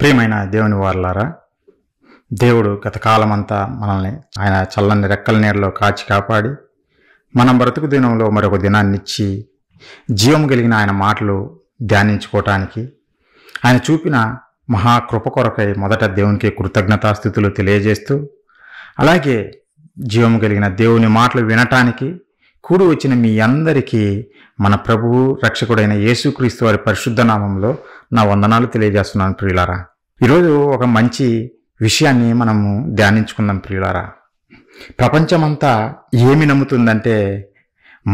ప్రియమైన దేవుని వారలారా, దేవుడు గత కాలమంతా మనల్ని ఆయన చల్లని రెక్కల నీడలో కాచి కాపాడి మన బ్రతుకు దినంలో మరొక దినాన్నిచ్చి జీవం కలిగిన ఆయన మాటలు ధ్యానించుకోవటానికి ఆయన చూపిన మహాకృప కొరకై మొదట దేవునికి కృతజ్ఞతాస్థుతులు తెలియజేస్తూ, అలాగే జీవం కలిగిన దేవుని మాటలు వినటానికి కూడి వచ్చిన మీ అందరికీ మన ప్రభువు రక్షకుడైన యేసుక్రీస్తు వారి పరిశుద్ధ నామంలో నా వందనాలు తెలియజేస్తున్నాను ప్రియులారా. ఈరోజు ఒక మంచి విషయాన్ని మనము ధ్యానించుకుందాం ప్రియులారా. ప్రపంచమంతా ఏమి నమ్ముతుందంటే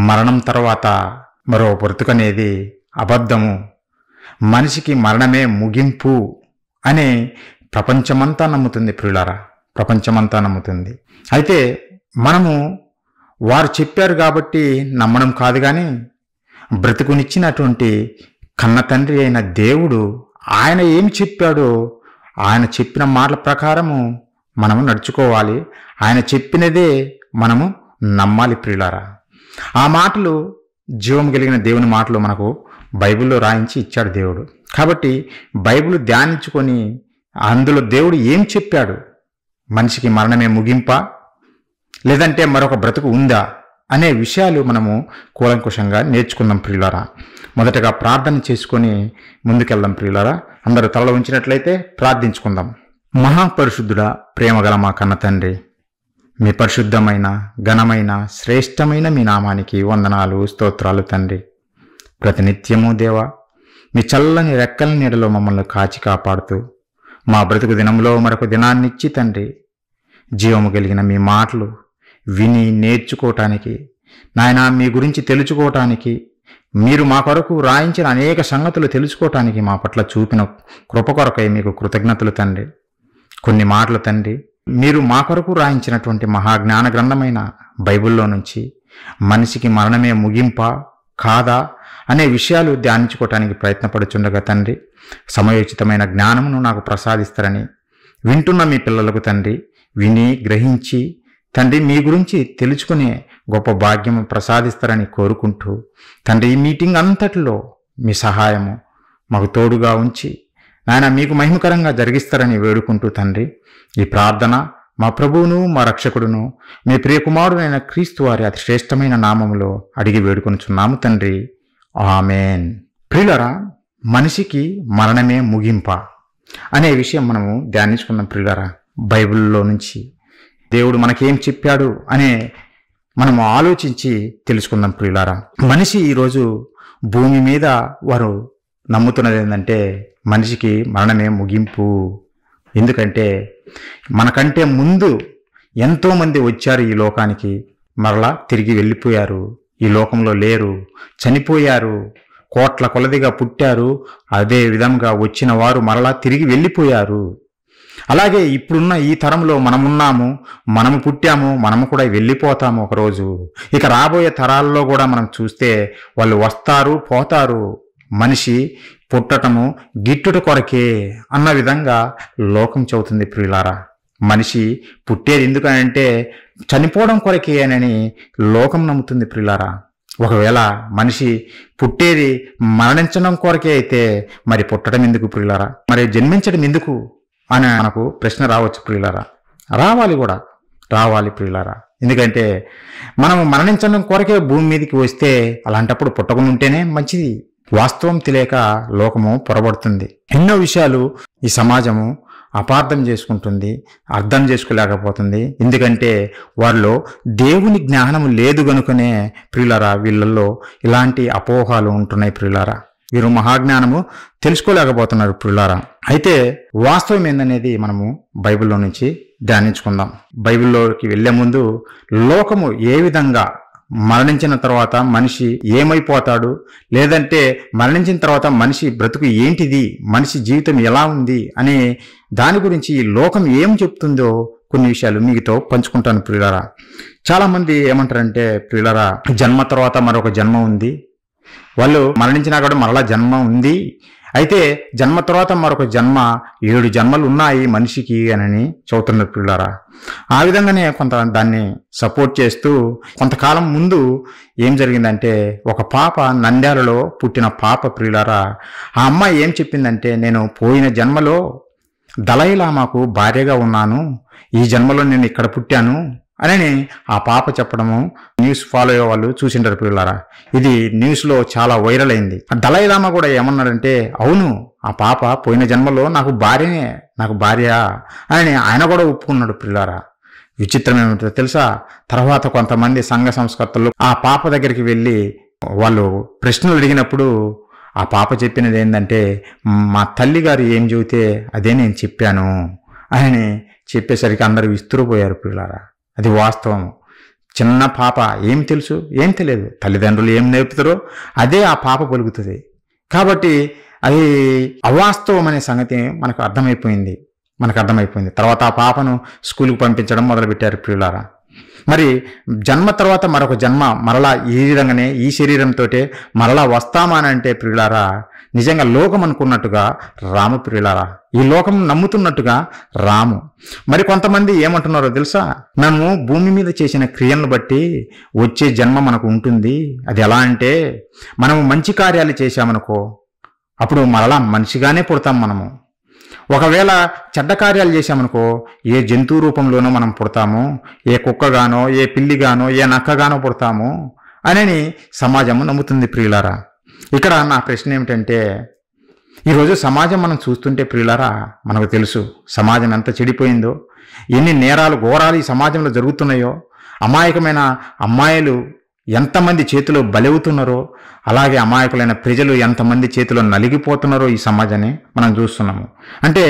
మరణం తర్వాత మరో బ్రతుకనేది అబద్ధము, మనిషికి మరణమే ముగింపు అని ప్రపంచమంతా నమ్ముతుంది ప్రియులారా. ప్రపంచమంతా నమ్ముతుంది. అయితే మనము వారు చెప్పారు కాబట్టి నమ్మడం కాదు, కానీ బ్రతుకునిచ్చినటువంటి కన్న తండ్రి అయిన దేవుడు ఆయన ఏమి చెప్పాడో ఆయన చెప్పిన మాటల ప్రకారము మనము నడుచుకోవాలి. ఆయన చెప్పినదే మనము నమ్మాలి ప్రియులారా. ఆ మాటలు జీవం కలిగిన దేవుని మాటలు మనకు బైబిల్లో రాయించి ఇచ్చాడు దేవుడు. కాబట్టి బైబిల్ ధ్యానించుకొని అందులో దేవుడు ఏం చెప్పాడు, మనిషికి మరణమే ముగింపా లేదంటే మరొక బ్రతుకు ఉందా అనే విషయాలు మనము కూలంకుషంగా నేర్చుకుందాం ప్రియులారా. మొదటగా ప్రార్థన చేసుకొని ముందుకెళ్దాం ప్రియులారా. అందరూ తలలో ఉంచినట్లయితే ప్రార్థించుకుందాం. మహాపరిశుద్ధుడా, ప్రేమగల మా కన్న తండ్రి, మీ పరిశుద్ధమైన ఘనమైన శ్రేష్టమైన మీ నామానికి వందనాలు స్తోత్రాలు తండ్రి. ప్రతినిత్యము దేవా, మీ చల్లని రెక్కల నీడలో మమ్మల్ని కాచి కాపాడుతూ మా బ్రతుకు దినంలో మరొక దినాన్నిచ్చి తండ్రి, జీవము కలిగిన మీ మాటలు విని నేర్చుకోవటానికి, నాయన మీ గురించి తెలుసుకోవటానికి, మీరు మా కొరకు రాయించిన అనేక సంగతులు తెలుసుకోవటానికి మా పట్ల చూపిన కృప కొరకై మీకు కృతజ్ఞతలు తండ్రి. కొన్ని మాటలు తండ్రి, మీరు మా కొరకు రాయించినటువంటి మహాజ్ఞాన గ్రంథమైన బైబిల్లో నుంచి మనిషికి మరణమే ముగింపా కాదా అనే విషయాలు ధ్యానించుకోవటానికి ప్రయత్నపడుచుండగా తండ్రి, సమయోచితమైన జ్ఞానమును నాకు ప్రసాదిస్తారని వింటున్న మీ పిల్లలకు తండ్రి విని గ్రహించి తండ్రి మీ గురించి తెలుసుకునే గొప్ప భాగ్యము ప్రసాదిస్తారని కోరుకుంటూ తండ్రి, ఈ మీటింగ్ అంతటిలో మీ సహాయము మాకు తోడుగా ఉంచి నాయన మీకు మహిమకరంగా జరిగిస్తారని వేడుకుంటూ తండ్రి, ఈ ప్రార్థన మా ప్రభువును మా రక్షకుడును మీ ప్రియకుమారుడైన క్రీస్తు వారి అతి శ్రేష్టమైన నామములో అడిగి వేడుకొనుచున్నాము తండ్రి, ఆమేన్. ప్రియులారా, మనిషికి మరణమే ముగింప అనే విషయం మనము ధ్యానించుకున్నాం ప్రియులారా. బైబిల్లో నుంచి దేవుడు మనకేం చెప్పాడు అనే మనము ఆలోచించి తెలుసుకుందాం ప్రియులారా. మనిషి ఈరోజు భూమి మీద వారు నమ్ముతున్నది ఏంటంటే మనిషికి మరణమే ముగింపు. ఎందుకంటే మనకంటే ముందు ఎంతోమంది వచ్చారు ఈ లోకానికి, మరలా తిరిగి వెళ్ళిపోయారు, ఈ లోకంలో లేరు, చనిపోయారు, కోట్ల కొలదిగా పుట్టారు, అదే విధంగా వచ్చిన వారు మరలా తిరిగి వెళ్ళిపోయారు. అలాగే ఇప్పుడున్న ఈ తరంలో మనమున్నాము, మనము పుట్టాము, మనము కూడా వెళ్ళిపోతాము ఒకరోజు. ఇక రాబోయే తరాల్లో కూడా మనం చూస్తే వాళ్ళు వస్తారు పోతారు. మనిషి పుట్టటము గిట్టుట కొరకే అన్న విధంగా లోకం చెబుతుంది ప్రియులారా. మనిషి పుట్టేది ఎందుకనంటే చనిపోవడం కొరకే అని లోకం నమ్ముతుంది ప్రియులారా. ఒకవేళ మనిషి పుట్టేది మరణించడం కొరకే అయితే మరి పుట్టడం ఎందుకు ప్రియులారా, మరి జన్మించడం ఎందుకు అని మనకు ప్రశ్న రావచ్చు ప్రియులారా. రావాలి ప్రియులారా. ఎందుకంటే మనము మరణించడం కొరకే భూమి మీదకి వస్తే అలాంటప్పుడు పుట్టకుండా ఉంటేనే మంచిది. వాస్తవం తెలియక లోకము పొరబడుతుంది. ఎన్నో విషయాలు ఈ సమాజము అపార్థం చేసుకుంటుంది, అర్థం చేసుకోలేకపోతుంది. ఎందుకంటే వారిలో దేవుని జ్ఞానము లేదు గనుకనే ప్రియులారా వీళ్ళల్లో ఇలాంటి అపోహాలు ఉంటున్నాయి ప్రియులారా. వీరు మహాజ్ఞానము తెలుసుకోలేకపోతున్నారు ప్రియులారా. అయితే వాస్తవం ఏందనేది మనము బైబిల్లో నుంచి ధ్యానించుకుందాం. బైబిల్లోకి వెళ్లే ముందు లోకము ఏ విధంగా, మరణించిన తర్వాత మనిషి ఏమైపోతాడు, లేదంటే మరణించిన తర్వాత మనిషి బ్రతుకు ఏంటిది, మనిషి జీవితం ఎలా ఉంది అనే దాని గురించి ఈ లోకం ఏం చెప్తుందో కొన్ని విషయాలు మీతో పంచుకుంటాను ప్రియులారా. చాలామంది ఏమంటారంటే ప్రియులారా, జన్మ తర్వాత మరొక జన్మ ఉంది, వాళ్ళు మరణించినా కూడా మరలా జన్మ ఉంది, అయితే జన్మ తర్వాత మరొక జన్మ, 7 జన్మలు ఉన్నాయి మనిషికి అని చెబుతున్నారు పిల్లారా. ఆ విధంగానే కొంత దాన్ని సపోర్ట్ చేస్తూ కొంతకాలం ముందు ఏం జరిగిందంటే, ఒక పాప నంద్యాలలో పుట్టిన పాప ప్రియులారా, ఆ అమ్మాయి ఏం చెప్పిందంటే, నేను పోయిన జన్మలో దలైలామాకు భార్యగా ఉన్నాను, ఈ జన్మలో నేను ఇక్కడ పుట్టాను అని ఆ పాప చెప్పడము న్యూస్ ఫాలో అయ్యే వాళ్ళు చూసింటారు పిల్లలారా. ఇది న్యూస్లో చాలా వైరల్ అయింది. దలైలామా కూడా ఏమన్నాడంటే, అవును ఆ పాప పోయిన జన్మలో నాకు భార్య అని ఆయన కూడా ఒప్పుకున్నాడు పిల్లారా. విచిత్రం ఏమిటో తెలుసా, తర్వాత కొంతమంది సంఘ సంస్కర్తలు ఆ పాప దగ్గరికి వెళ్ళి వాళ్ళు ప్రశ్నలు అడిగినప్పుడు ఆ పాప చెప్పినది ఏంటంటే, మా తల్లిగారు ఏం చెబితే అదే నేను చెప్పాను అని చెప్పేసరికి అందరూ విస్తురుపోయారు పిల్లారా. అది వాస్తవం. చిన్న పాప ఏం తెలుసు, ఏం తెలియదు, తల్లిదండ్రులు ఏం నేర్పుతారో అదే ఆ పాప పలుకుతుంది. కాబట్టి అది అవాస్తవం అనే సంగతి మనకు అర్థమైపోయింది. తర్వాత ఆ పాపను స్కూల్కి పంపించడం మొదలుపెట్టారు పిల్లారా. మరి జన్మ తర్వాత మరొక జన్మ మరలా ఈ విధంగానే ఈ శరీరంతో మరలా వస్తామానంటే ప్రియులారా, నిజంగా లోకం అనుకున్నట్టుగా రాము ప్రియులారా, ఈ లోకం నమ్ముతున్నట్టుగా రాము. మరి కొంతమంది ఏమంటున్నారో తెలుసా, మనము భూమి మీద చేసిన క్రియలను బట్టి వచ్చే జన్మ మనకు ఉంటుంది. అది ఎలా అంటే, మనము మంచి కార్యాలు చేశామనుకో అప్పుడు మరలా మనిషిగానే పుడతాం మనము. ఒకవేళ చెడ్డ కార్యాలు చేశామనుకో ఏ జంతువు రూపంలోనో మనం పుడతాము, ఏ కుక్కగానో ఏ పిల్లిగానో ఏ నక్కగానో పుడతాము అని సమాజం నమ్ముతుంది ప్రియులారా. ఇక్కడ నా ప్రశ్న ఏమిటంటే, ఈరోజు సమాజం మనం చూస్తుంటే ప్రియులారా, మనకు తెలుసు సమాజం ఎంత చెడిపోయిందో, ఎన్ని నేరాలు ఘోరాలు ఈ సమాజంలో జరుగుతున్నాయో, అమాయకమైన అమ్మాయిలు ఎంతమంది చేతిలో బలవుతున్నారో, అలాగే అమాయకులైన ప్రజలు ఎంతమంది చేతిలో నలిగిపోతున్నారో ఈ సమాజాన్ని మనం చూస్తున్నాము. అంటే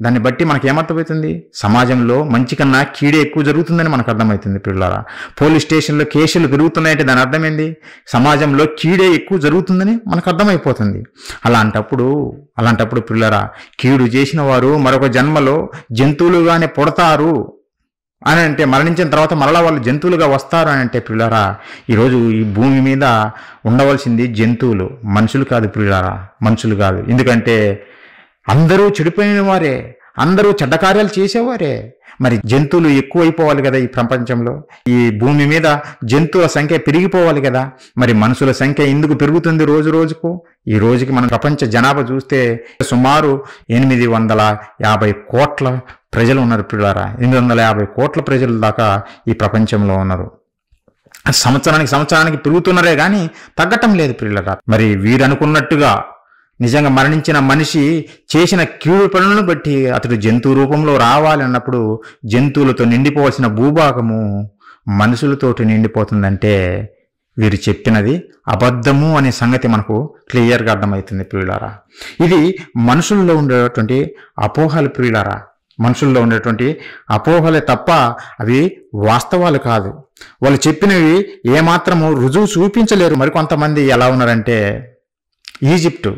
దాన్ని బట్టి మనకి ఏమర్థమవుతుంది, సమాజంలో మంచి కన్నా కీడే ఎక్కువ జరుగుతుందని మనకు అర్థమవుతుంది పిల్లలారా. పోలీస్ స్టేషన్లో కేసులు పెరుగుతున్నాయంటే దాని అర్థమైంది, సమాజంలో కీడే ఎక్కువ జరుగుతుందని మనకు అర్థమైపోతుంది. అలాంటప్పుడు పిల్లలారా, కీడు చేసిన వారు మరొక జన్మలో జంతువులుగానే పుడతారు అని అంటే, మరణించిన తర్వాత మరలా వాళ్ళు జంతువులుగా వస్తారు అని అంటే ప్రియులారా, ఈరోజు ఈ భూమి మీద ఉండవలసింది జంతువులు, మనుషులు కాదు ప్రియులారా, మనుషులు కాదు. ఎందుకంటే అందరూ చెడిపోయిన వారే, అందరూ చెడ్డ కార్యాలు చేసేవారే. మరి జంతువులు ఎక్కువైపోవాలి కదా ఈ ప్రపంచంలో, ఈ భూమి మీద జంతువుల సంఖ్య పెరిగిపోవాలి కదా. మరి మనుషుల సంఖ్య ఎందుకు పెరుగుతుంది రోజు రోజుకు? ఈ రోజుకి మన ప్రపంచ జనాభా చూస్తే సుమారు 850 కోట్ల ప్రజలు ఉన్నారు పిల్లారా. 850 కోట్ల ప్రజల దాకా ఈ ప్రపంచంలో ఉన్నారు. సంవత్సరానికి పెరుగుతున్నారే కానీ తగ్గటం లేదు పిల్లరా. మరి వీరనుకున్నట్టుగా నిజంగా మరణించిన మనిషి చేసిన కీడు పనులను బట్టి అతడు జంతువు రూపంలో రావాలన్నప్పుడు జంతువులతో నిండిపోవాల్సిన భూభాగము మనుషులతోటి నిండిపోతుందంటే వీరు చెప్పినది అబద్ధము అనే సంగతి మనకు క్లియర్గా అర్థమవుతుంది ప్రియులారా. ఇది మనుషుల్లో ఉండేటువంటి అపోహలు ప్రియులారా, మనుషుల్లో ఉండేటువంటి అపోహలే తప్ప అవి వాస్తవాలు కాదు. వాళ్ళు చెప్పినవి ఏమాత్రము రుజువు చూపించలేరు. మరికొంతమంది ఎలా ఉన్నారంటే, ఈజిప్టు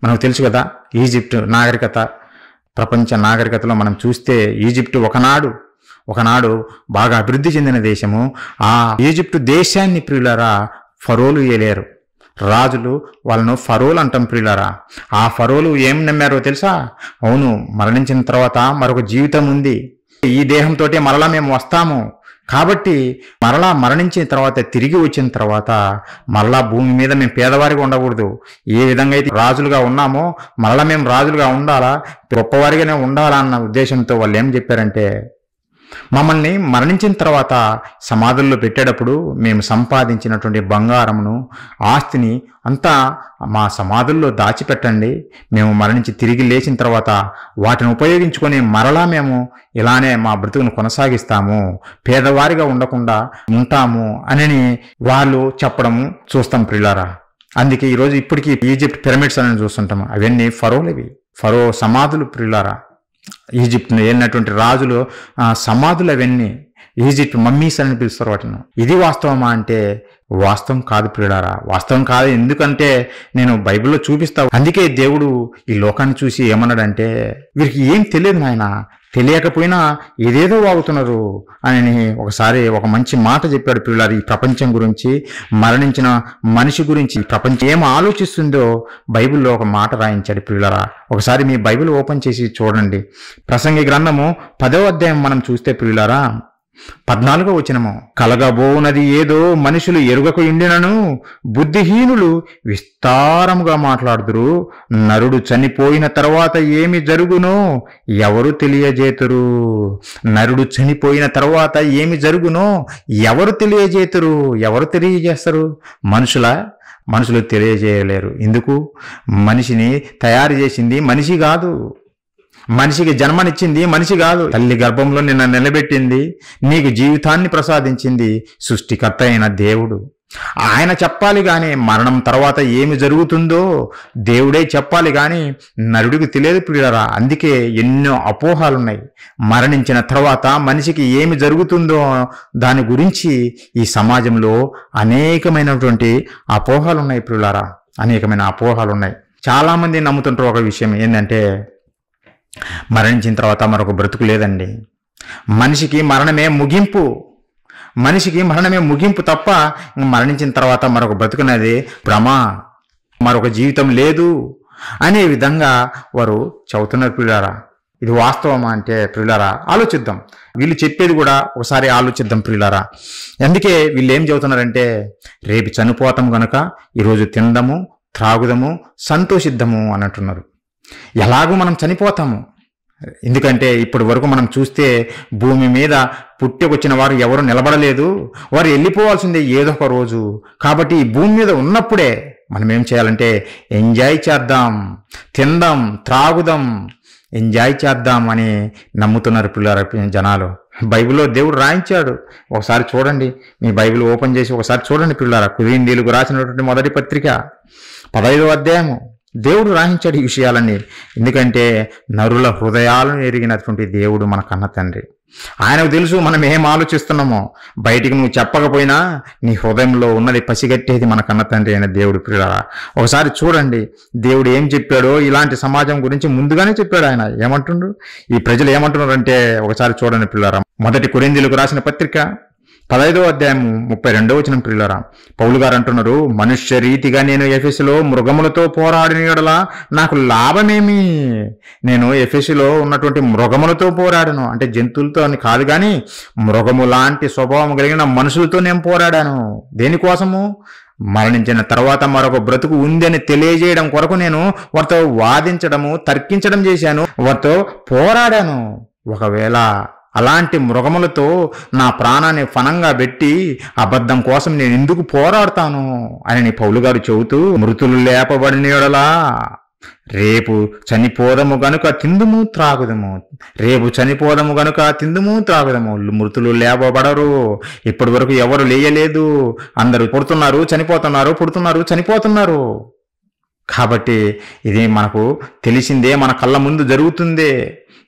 మనకు తెలుసు కదా, ఈజిప్టు నాగరికత, ప్రపంచ నాగరికతలో మనం చూస్తే ఈజిప్టు ఒకనాడు బాగా అభివృద్ధి చెందిన దేశము. ఆ ఈజిప్టు దేశాన్ని ప్రియులారా ఫరోలు ఏలేరు, రాజులు వాళ్ళను ఫరోలు అంటాం ప్రియులారా. ఆ ఫరోలు ఏం నమ్మారో తెలుసా, అవును మరణించిన తర్వాత మరొక జీవితం ఉంది, ఈ దేహంతో మరలా మేము వస్తాము, కాబట్టి మరలా మరణించిన తర్వాత తిరిగి వచ్చిన తర్వాత మరలా భూమి మీద మేము పేదవారిగా ఉండకూడదు, ఏ విధంగా అయితే రాజులుగా ఉన్నామో మరలా మేము రాజులుగా ఉండాలా, గొప్పవారిగానే ఉండాలా అన్న ఉద్దేశంతో వాళ్ళు ఏం చెప్పారంటే, మమ్మల్ని మరణించిన తర్వాత సమాధుల్లో పెట్టేటప్పుడు మేము సంపాదించినటువంటి బంగారమును ఆస్తిని అంతా మా సమాధుల్లో దాచిపెట్టండి, మేము మరణించి తిరిగి లేచిన తర్వాత వాటిని ఉపయోగించుకొని మరలా మేము ఇలానే మా బ్రతుకును కొనసాగిస్తాము, పేదవారిగా ఉండకుండా ఉంటాము అని వాళ్ళు చెప్పడం చూస్తాం ప్రియులారా. అందుకే ఈరోజు ఇప్పటికీ ఈజిప్ట్ పిరమిడ్స్ అని చూస్తుంటాము, అవన్నీ ఫరోలవి, ఫరో సమాధులు ప్రియులారా. ఈజిప్ట్ను ఏలినటువంటి రాజులు సమాధులు అవన్నీ ఈజిప్ట్ మమ్మీస్ అని పిలుస్తారు వాటిని. ఇది వాస్తవమా అంటే వాస్తవం కాదు ప్రియులారా, వాస్తవం కాదు. ఎందుకంటే నేను బైబిల్లో చూపిస్తా. అందుకే దేవుడు ఈ లోకాన్ని చూసి ఏమన్నాడంటే, వీరికి ఏం తెలియదు నాయన, తెలియకపోయినా ఏదేదో వాగుతున్నారు అని ఒకసారి ఒక మంచి మాట చెప్పాడు ప్రియులారా. ఈ ప్రపంచం గురించి, మరణించిన మనిషి గురించి ప్రపంచం ఏం ఆలోచిస్తుందో బైబిల్లో ఒక మాట రాయించాడు ప్రియులారా. ఒకసారి మీ బైబిల్ ఓపెన్ చేసి చూడండి. ప్రసంగి గ్రంథము 10వ అధ్యాయం మనం చూస్తే ప్రియులారా, 14వ వచనము, కలగబోనది ఏదో మనుషులు ఎరుగక ఉండినను బుద్ధిహీనులు విస్తారముగా మాట్లాడుదురు. నరుడు చనిపోయిన తర్వాత ఏమి జరుగునో ఎవరు తెలియజేతురు. నరుడు చనిపోయిన తర్వాత ఏమి జరుగునో ఎవరు తెలియజేతురు. ఎవరు తెలియజేస్తారు? మనుషులు తెలియజేయలేరు. ఎందుకు? మనిషిని తయారు చేసింది మనిషి కాదు, మనిషికి జన్మనిచ్చింది మనిషి కాదు, తల్లి గర్భంలో నిన్ను నిలబెట్టింది, నీకు జీవితాన్ని ప్రసాదించింది సృష్టికర్త అయిన దేవుడు. ఆయన చెప్పాలి కానీ మరణం తర్వాత ఏమి జరుగుతుందో దేవుడే చెప్పాలి కానీ నరుడికి తెలియదు ప్రియులారా. అందుకే ఎన్నో అపోహాలున్నాయి. మరణించిన తర్వాత మనిషికి ఏమి జరుగుతుందో దాని గురించి ఈ సమాజంలో అనేకమైనటువంటి అపోహాలు ఉన్నాయి ప్రియులారా, అనేకమైన అపోహాలు ఉన్నాయి. చాలామంది నమ్ముతుంటారు ఒక విషయం ఏంటంటే, మరణించిన తర్వాత మరొక బ్రతుకు లేదండి. మనిషికి మరణమే ముగింపు, మనిషికి మరణమే ముగింపు తప్ప మరణించిన తర్వాత మరొక బ్రతుకునేది భ్రమ, మరొక జీవితం లేదు అనే విధంగా వారు చెబుతున్నారు ప్రియులారా. ఇది వాస్తవమా అంటే ప్రియులారా ఆలోచిద్దాం. వీళ్ళు చెప్పేది కూడా ఒకసారి ఆలోచిద్దాం ప్రియులారా. అందుకే వీళ్ళు ఏం చెబుతున్నారంటే, రేపు చనిపోతాం గనుక ఈరోజు తిందము, త్రాగుదము, సంతోషిద్దాము అని అంటున్నారు. ఎలాగూ మనం చనిపోతాము. ఎందుకంటే ఇప్పటి వరకు మనం చూస్తే భూమి మీద పుట్టుకొచ్చిన వారు ఎవరు నిలబడలేదు, వారు వెళ్ళిపోవాల్సిందే ఏదో ఒక రోజు. కాబట్టి ఈ భూమి మీద ఉన్నప్పుడే మనం ఏం చేయాలంటే ఎంజాయ్ చేద్దాం, తిందాం, త్రాగుదాం, ఎంజాయ్ చేద్దాం అని నమ్ముతున్నారు పిల్లల జనాలు. బైబిల్లో దేవుడు రాయించాడు. ఒకసారి చూడండి, మీ బైబిల్ ఓపెన్ చేసి ఒకసారి చూడండి పిల్లల. కొరింథీయులకు రాసినటువంటి మొదటి పత్రిక 15వ అధ్యాయము. దేవుడు రాయించాడు ఈ విషయాలన్నీ. ఎందుకంటే నరుల హృదయాలను ఎరిగినటువంటి దేవుడు మన కన్న తండ్రి. ఆయనకు తెలుసు మనం ఏం ఆలోచిస్తున్నామో. బయటికి నువ్వు చెప్పకపోయినా నీ హృదయంలో ఉన్నది పసిగట్టేది మన కన్న తండ్రి అయిన దేవుడు ప్రియులారా. ఒకసారి చూడండి దేవుడు ఏం చెప్పాడో. ఇలాంటి సమాజం గురించి ముందుగానే చెప్పాడు ఆయన. ఏమంటుండ్రు ఈ ప్రజలు ఏమంటున్నారంటే ఒకసారి చూడండి పిల్లారా. మొదటి కొరింథీయులకు రాసిన పత్రిక 15వ అధ్యాయము 32వ వచనం ప్రియులారా. పౌలు గారు అంటున్నారు, మనుష్య రీతిగా నేను ఎఫెసులో మృగములతో పోరాడిన యెడల నాకు లాభమేమి? నేను ఎఫెసులో ఉన్నటువంటి మృగములతో పోరాడాను అంటే జంతువులతో అని కాదు, కానీ మృగము లాంటి స్వభావం కలిగిన మనుషులతో నేను పోరాడాను. దేనికోసము? మరణించిన తర్వాత మరొక బ్రతుకు ఉంది అని తెలియజేయడం కొరకు నేను వారితో వాదించడము, తర్కించడం చేశాను, వారితో పోరాడాను. ఒకవేళ అలాంటి మృగములతో నా ప్రాణాన్ని ఫనంగా పెట్టి అబద్ధం కోసం నేను ఎందుకు పోరాడతాను అని పౌలు గారు చెబుతూ, మృతులు లేపబడిన యెడల రేపు చనిపోదము గనుక తిందుము త్రాగుదము, రేపు చనిపోదము గనుక తిందుము త్రాగుదము. మృతులు లేపబడరు. ఇప్పటి వరకు ఎవరు లేయలేదు. అందరూ పుడుతున్నారు, చనిపోతున్నారు, పుడుతున్నారు, చనిపోతున్నారు. కాబట్టి ఇది మనకు తెలిసిందే, మన కళ్ళ ముందు జరుగుతుందే.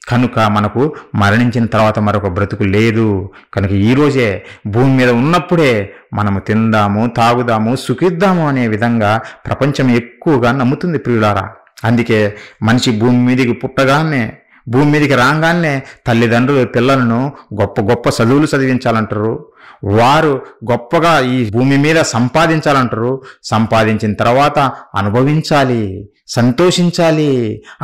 కనుక మనకు మరణించిన తర్వాత మరొక బ్రతుకు లేదు. కనుక ఈరోజే భూమి మీద ఉన్నప్పుడే మనము తిందాము, తాగుదాము, సుఖిద్దాము అనే విధంగా ప్రపంచం ఎక్కువగా నమ్ముతుంది ప్రియులారా. అందుకే మనిషి భూమి మీదకి పుట్టగానే, భూమి మీదకి రాగానే తల్లిదండ్రులు పిల్లలను గొప్ప గొప్ప చదువులు చదివించాలంటారు. వారు గొప్పగా ఈ భూమి మీద సంపాదించాలంటారు. సంపాదించిన తర్వాత అనుభవించాలి, సంతోషించాలి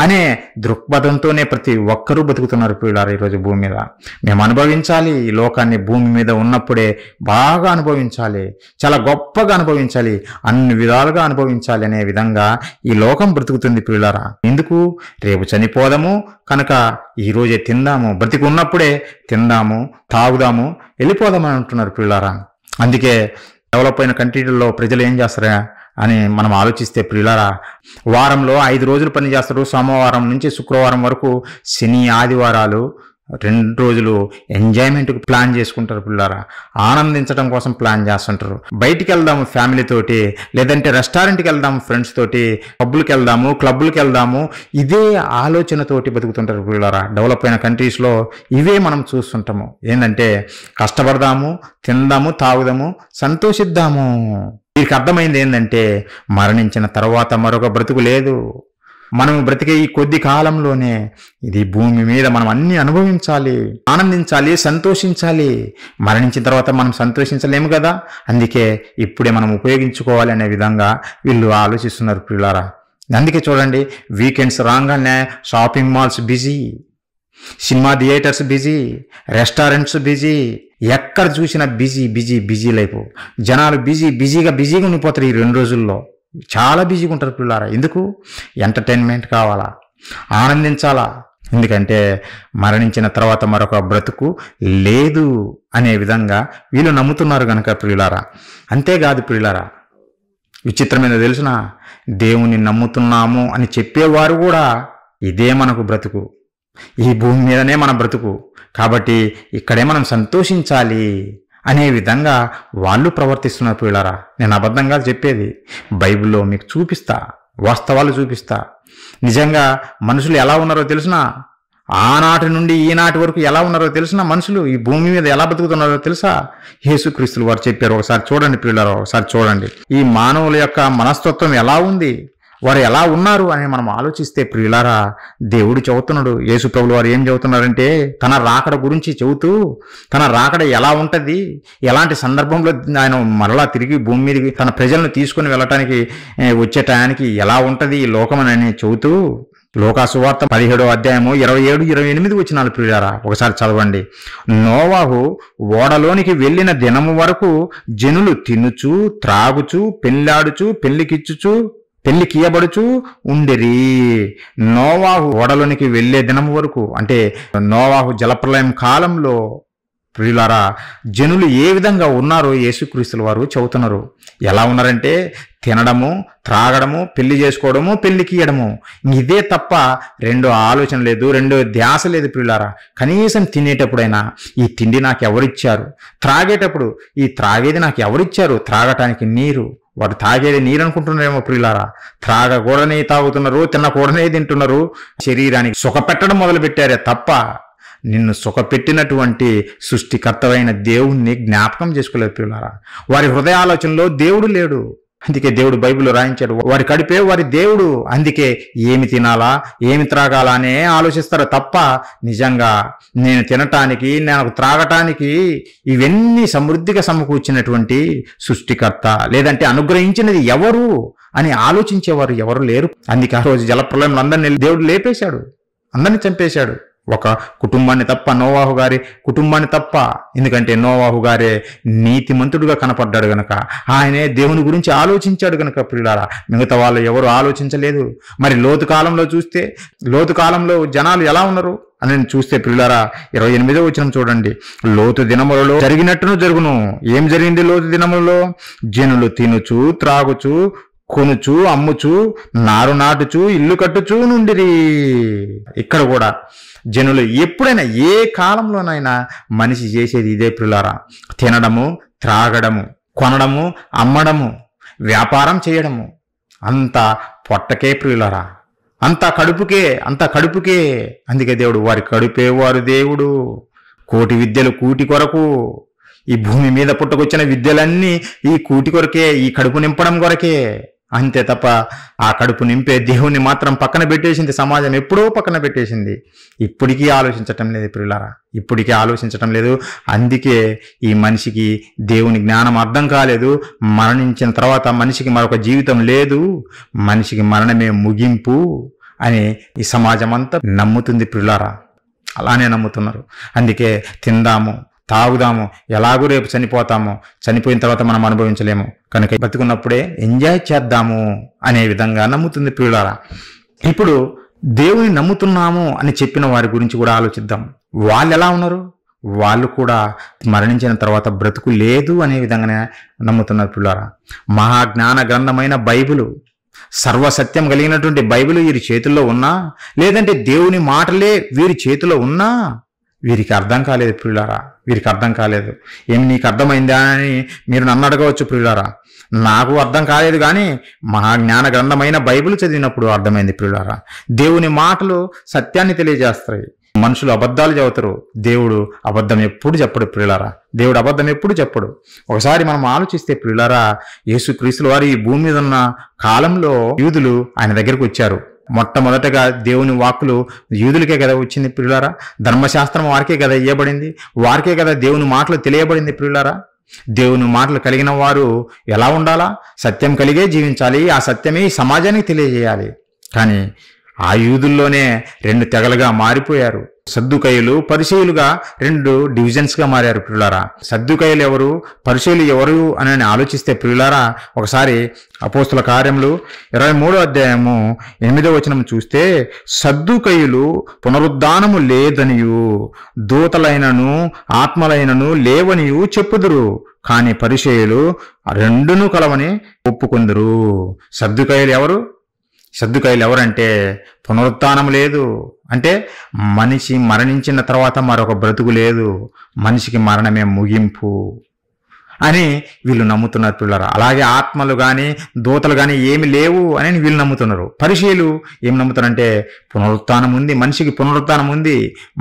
అనే దృక్పథంతోనే ప్రతి ఒక్కరూ బతుకుతున్నారు పిల్లలు ఈరోజు భూమి మీద. మేము అనుభవించాలి, ఈ లోకాన్ని భూమి మీద ఉన్నప్పుడే బాగా అనుభవించాలి, చాలా గొప్పగా అనుభవించాలి, అన్ని విధాలుగా అనుభవించాలి అనే విధంగా ఈ లోకం బ్రతుకుతుంది పిల్లరా. ఎందుకు? రేపు చనిపోదాము కనుక ఈరోజే తిందాము, బ్రతికి ఉన్నప్పుడే తిందాము, తాగుదాము, వెళ్ళిపోదామని అంటున్నారు పిల్లారా. అందుకే డెవలప్ అయిన కంట్రీలలో ప్రజలు ఏం చేస్తారా అని మనం ఆలోచిస్తే ప్రియులారా, వారంలో 5 రోజులు పని చేస్తారు. సోమవారం నుంచి శుక్రవారం వరకు, శని ఆదివారాలు 2 రోజులు ఎంజాయ్మెంట్కి ప్లాన్ చేసుకుంటారు పిల్లారా. ఆనందించడం కోసం ప్లాన్ చేస్తుంటారు. బయటికి వెళ్దాము ఫ్యామిలీ తోటి, లేదంటే రెస్టారెంట్కి వెళ్దాము ఫ్రెండ్స్ తోటి, పబ్బులకి వెళ్దాము, క్లబ్బులకి వెళ్దాము, ఇదే ఆలోచనతోటి బతుకుతుంటారు పిల్లారా. డెవలప్ అయిన కంట్రీస్లో ఇవే మనం చూస్తుంటాము. ఏంటంటే కష్టపడదాము, తిందాము, తాగుదాము, సంతోషిద్దాము. వీరికి అర్థమైంది ఏంటంటే మరణించిన తర్వాత మరొక బ్రతుకు లేదు. మనం బ్రతికే ఈ కొద్ది కాలంలోనే ఇది భూమి మీద మనం అన్ని అనుభవించాలి, ఆనందించాలి, సంతోషించాలి. మరణించిన తర్వాత మనం సంతోషించలేము కదా. అందుకే ఇప్పుడే మనం ఉపయోగించుకోవాలి అనే విధంగా వీళ్ళు ఆలోచిస్తున్నారు పిల్లారా. అందుకే చూడండి, వీకెండ్స్ రాగానే shopping malls busy, cinema theatres busy, restaurants busy, ఎక్కడ చూసినా బిజీ బిజీ బిజీ లైఫ్. జనాలు బిజీగా ఉండిపోతారు ఈ 2 రోజుల్లో. చాలా బిజీగా ఉంటారు పిల్లారా. ఎందుకు? ఎంటర్టైన్మెంట్ కావాలా, ఆనందించాలా. ఎందుకంటే మరణించిన తర్వాత మరొక బ్రతుకు లేదు అనే విధంగా వీళ్ళు నమ్ముతున్నారు కనుక ప్రియులారా. అంతేకాదు ప్రియులారా, విచిత్రమైన తెలుసునా, దేవుని నమ్ముతున్నాము అని చెప్పేవారు కూడా ఇదే మనకు బ్రతుకు, ఈ భూమి మీదనే మన బ్రతుకు, కాబట్టి ఇక్కడే మనం సంతోషించాలి అనే విధంగా వాళ్ళు ప్రవర్తిస్తున్నారు ప్రియులారా. నేను అబద్ధంగా చెప్పేది, బైబిల్లో మీకు చూపిస్తా, వాస్తవాలు చూపిస్తా. నిజంగా మనుషులు ఎలా ఉన్నారో తెలుసునా, ఆనాటి నుండి ఈనాటి వరకు ఎలా ఉన్నారో తెలుసునా, మనుషులు ఈ భూమి మీద ఎలా బతుకుతున్నారో తెలుసా? యేసుక్రీస్తులు వారు చెప్పారు. ఒకసారి చూడండి ప్రియులారా, ఒకసారి చూడండి ఈ మానవుల యొక్క మనస్తత్వం ఎలా ఉంది, వారు ఎలా ఉన్నారు అని మనం ఆలోచిస్తే ప్రియులారా, దేవుడు చెబుతున్నాడు, యేసు ప్రభులు వారు ఏం చెబుతున్నారంటే తన రాకడ గురించి చెబుతూ, తన రాకడ ఎలా ఉంటుంది, ఎలాంటి సందర్భంలో ఆయన మరలా తిరిగి భూమి మీదకి తన ప్రజలను తీసుకుని వెళ్ళటానికి వచ్చే టయానికి ఎలా ఉంటుంది ఈ లోకం అని చెబుతూ, లోకా సువార్త 17వ అధ్యాయము 27-28 వచనాలు ప్రియులారా, ఒకసారి చదవండి. నోవాహు ఓడలోనికి వెళ్ళిన దినము వరకు జనులు తినుచు త్రాగుచు పెళ్ళాడుచు పెళ్లికియబడుచు ఉండిరి. నోవాహు ఓడలోనికి వెళ్లే దినం వరకు, అంటే నోవాహు జలప్రలయం కాలంలో ప్రియులారా జనులు ఏ విధంగా ఉన్నారో యేసుక్రీస్తుల వారు చెబుతున్నారు. ఎలా ఉన్నారంటే తినడము, త్రాగడము, పెళ్లి చేసుకోవడము, పెళ్లికియడము, ఇదే తప్ప రెండో ఆలోచన లేదు, రెండో ధ్యాస లేదు ప్రియులారా. కనీసం తినేటప్పుడైనా ఈ తిండి నాకు ఎవరిచ్చారు, త్రాగేటప్పుడు ఈ త్రాగేది నాకు ఎవరిచ్చారు, త్రాగటానికి నీరు, వాడు తాగేది నీరు అనుకుంటున్నారేమో ప్రియులారా. త్రాగకూడనే తాగుతున్నారు, తినకూడనే తింటున్నారు, శరీరానికి సుఖపెట్టడం మొదలుపెట్టారే తప్ప నిన్ను సుఖపెట్టినటువంటి సృష్టికర్తవైన దేవుణ్ణి జ్ఞాపకం చేసుకోలేదు ప్రియులారా. వారి హృదయ ఆలోచనలో దేవుడు లేడు. అందుకే దేవుడు బైబిల్లో రాయించాడు, వారి కడిపే వారి దేవుడు. అందుకే ఏమి తినాలా, ఏమి త్రాగాలా అనే ఆలోచిస్తారు తప్ప నిజంగా నేను తినటానికి, నాకు త్రాగటానికి ఇవన్నీ సమృద్ధిగా సమకూర్చినటువంటి సృష్టికర్త లేదంటే అనుగ్రహించినది ఎవరు అని ఆలోచించేవారు ఎవరు లేరు. అందుకే ఆ రోజు జలప్రలయంలో అందరినీ దేవుడు లేపేశాడు, అందరినీ చంపేశాడు. ఒక కుటుంబాన్ని తప్ప, నోవాహు గారి కుటుంబాన్ని తప్ప. ఎందుకంటే నోవాహు గారే నీతిమంతుడుగా కనపడ్డాడు గనక, ఆయనే దేవుని గురించి ఆలోచించాడు గనక ప్రియులారా. మిగతా వాళ్ళు ఎవరు ఆలోచించలేదు. మరి లోతు కాలంలో చూస్తే, లోతు కాలంలో జనాలు ఎలా ఉన్నారు అని చూస్తే ప్రియులారా 28వ వచనం చూడండి. లోతు దినములలో జరిగినట్టును జరుగును. ఏం జరిగింది లోతు దినములలో? జనులు తినుచు త్రాగుచు కొనుచు అమ్ముచు నారు నాటుచు ఇల్లు కట్టుచూ నుండిరి. ఇక్కడ కూడా జనులు ఎప్పుడైనా ఏ కాలంలోనైనా మనిషి చేసేది ఇదే ప్రియులారా. తినడము, త్రాగడము, కొనడము, అమ్మడము, వ్యాపారం చేయడము, అంతా పొట్టకే ప్రియులారా, అంతా కడుపుకే. అందుకే దేవుడు వారి కడుపే వారు దేవుడు. కోటి విద్యలు కూటి కొరకు, ఈ భూమి మీద పుట్టుకొచ్చిన విద్యలన్నీ ఈ కూటి కొరకే, ఈ కడుపు నింపడం కొరకే. అంతే తప్ప ఆ కడుపు నింపే దేవుణ్ణి మాత్రం పక్కన పెట్టేసింది సమాజం, ఎప్పుడో పక్కన పెట్టేసింది. ఇప్పటికీ ఆలోచించటం లేదు ప్రియులారా, ఇప్పటికీ ఆలోచించటం లేదు. అందుకే ఈ మనిషికి దేవుని జ్ఞానం అర్థం కాలేదు. మరణించిన తర్వాత మనిషికి మరొక జీవితం లేదు, మనిషికి మరణమే ముగింపు అని ఈ సమాజం అంతా నమ్ముతుంది ప్రియులారా. అలానే నమ్ముతున్నారు. అందుకే తిందాము, తాగుదాము, ఎలాగూ రేపు చనిపోతాము, చనిపోయిన తర్వాత మనం అనుభవించలేము కనుక బతుకున్నప్పుడే ఎంజాయ్ చేద్దాము అనే విధంగా నమ్ముతుంది ప్రియులారా. ఇప్పుడు దేవుని నమ్ముతున్నాము అని చెప్పిన వారి గురించి కూడా ఆలోచిద్దాం. వాళ్ళు ఎలా ఉన్నారు? వాళ్ళు కూడా మరణించిన తర్వాత బ్రతుకు లేదు అనే విధంగానే నమ్ముతున్నారు ప్రియులారా. మహాజ్ఞాన గ్రంథమైన బైబిలు, సర్వసత్యం కలిగినటువంటి బైబిల్ వీరి చేతుల్లో ఉన్నా, లేదంటే దేవుని మాటలే వీరి చేతిలో ఉన్నా వీరికి అర్థం కాలేదు ప్రియులారా, వీరికి అర్థం కాలేదు. ఏమి నీకు అర్థమైందా అని మీరు నన్ను అడగవచ్చు ప్రియులారా. నాకు అర్థం కాలేదు, కానీ మహాజ్ఞాన గ్రంథమైన బైబిల్ చదివినప్పుడు అర్థమైంది ప్రియులారా. దేవుని మాటలు సత్యాన్ని తెలియజేస్తాయి. మనుషులు అబద్ధాలు చెబుతారు, దేవుడు అబద్ధం ఎప్పుడు చెప్పడు ప్రియులారా. దేవుడు అబద్ధం ఎప్పుడు చెప్పడు. ఒకసారి మనం ఆలోచిస్తే ప్రియులారా, యేసుక్రీస్తుల వారు ఈ భూమి మీద ఉన్న కాలంలో యూదులు ఆయన దగ్గరికి వచ్చారు. మొట్టమొదటగా దేవుని వాక్కులు యూదులకే కదా వచ్చింది ప్రియులారా. ధర్మశాస్త్రం వారికే కదా ఇవ్వబడింది, వారికే కదా దేవుని మాటలు తెలియబడింది ప్రియులారా. దేవుని మాటలు కలిగిన వారు ఎలా ఉండాలా? సత్యం కలిగే జీవించాలి, ఆ సత్యమే ఈ సమాజానికి తెలియజేయాలి. కానీ ఆ యూదుల్లోనే 2 తెగలుగా మారిపోయారు. సద్దుకయ్యులు పరిసయ్యులుగా 2 డివిజన్స్గా మారారు ప్రియులారా. సద్దుకయ్యులు ఎవరు, పరిసయ్యులు ఎవరు అని ఆలోచిస్తే ప్రియులారా, ఒకసారి అపోస్తుల కార్యములు 23వ అధ్యాయము 8వ వచనం చూస్తే, సద్దుకయ్యులు పునరుద్ధానము లేదనియు దూతలైనను ఆత్మలైనను లేవనియు చెప్పుదురు, కానీ పరిసయ్యులు రెండును కలవని ఒప్పుకొందురు. సద్దుకయ్యులు ఎవరంటే పునరుత్థానం లేదు అంటే మనిషి మరణించిన తర్వాత మరొక బ్రతుకు లేదు, మనిషికి మరణమే ముగింపు అని వీళ్ళు నమ్ముతున్నారు పిల్లలు. అలాగే ఆత్మలు కానీ దూతలు కానీ ఏమి లేవు అని వీళ్ళు నమ్ముతున్నారు. పరిసయ్యులు ఏం నమ్ముతారంటే పునరుత్థానం ఉంది, మనిషికి పునరుత్థానం ఉంది,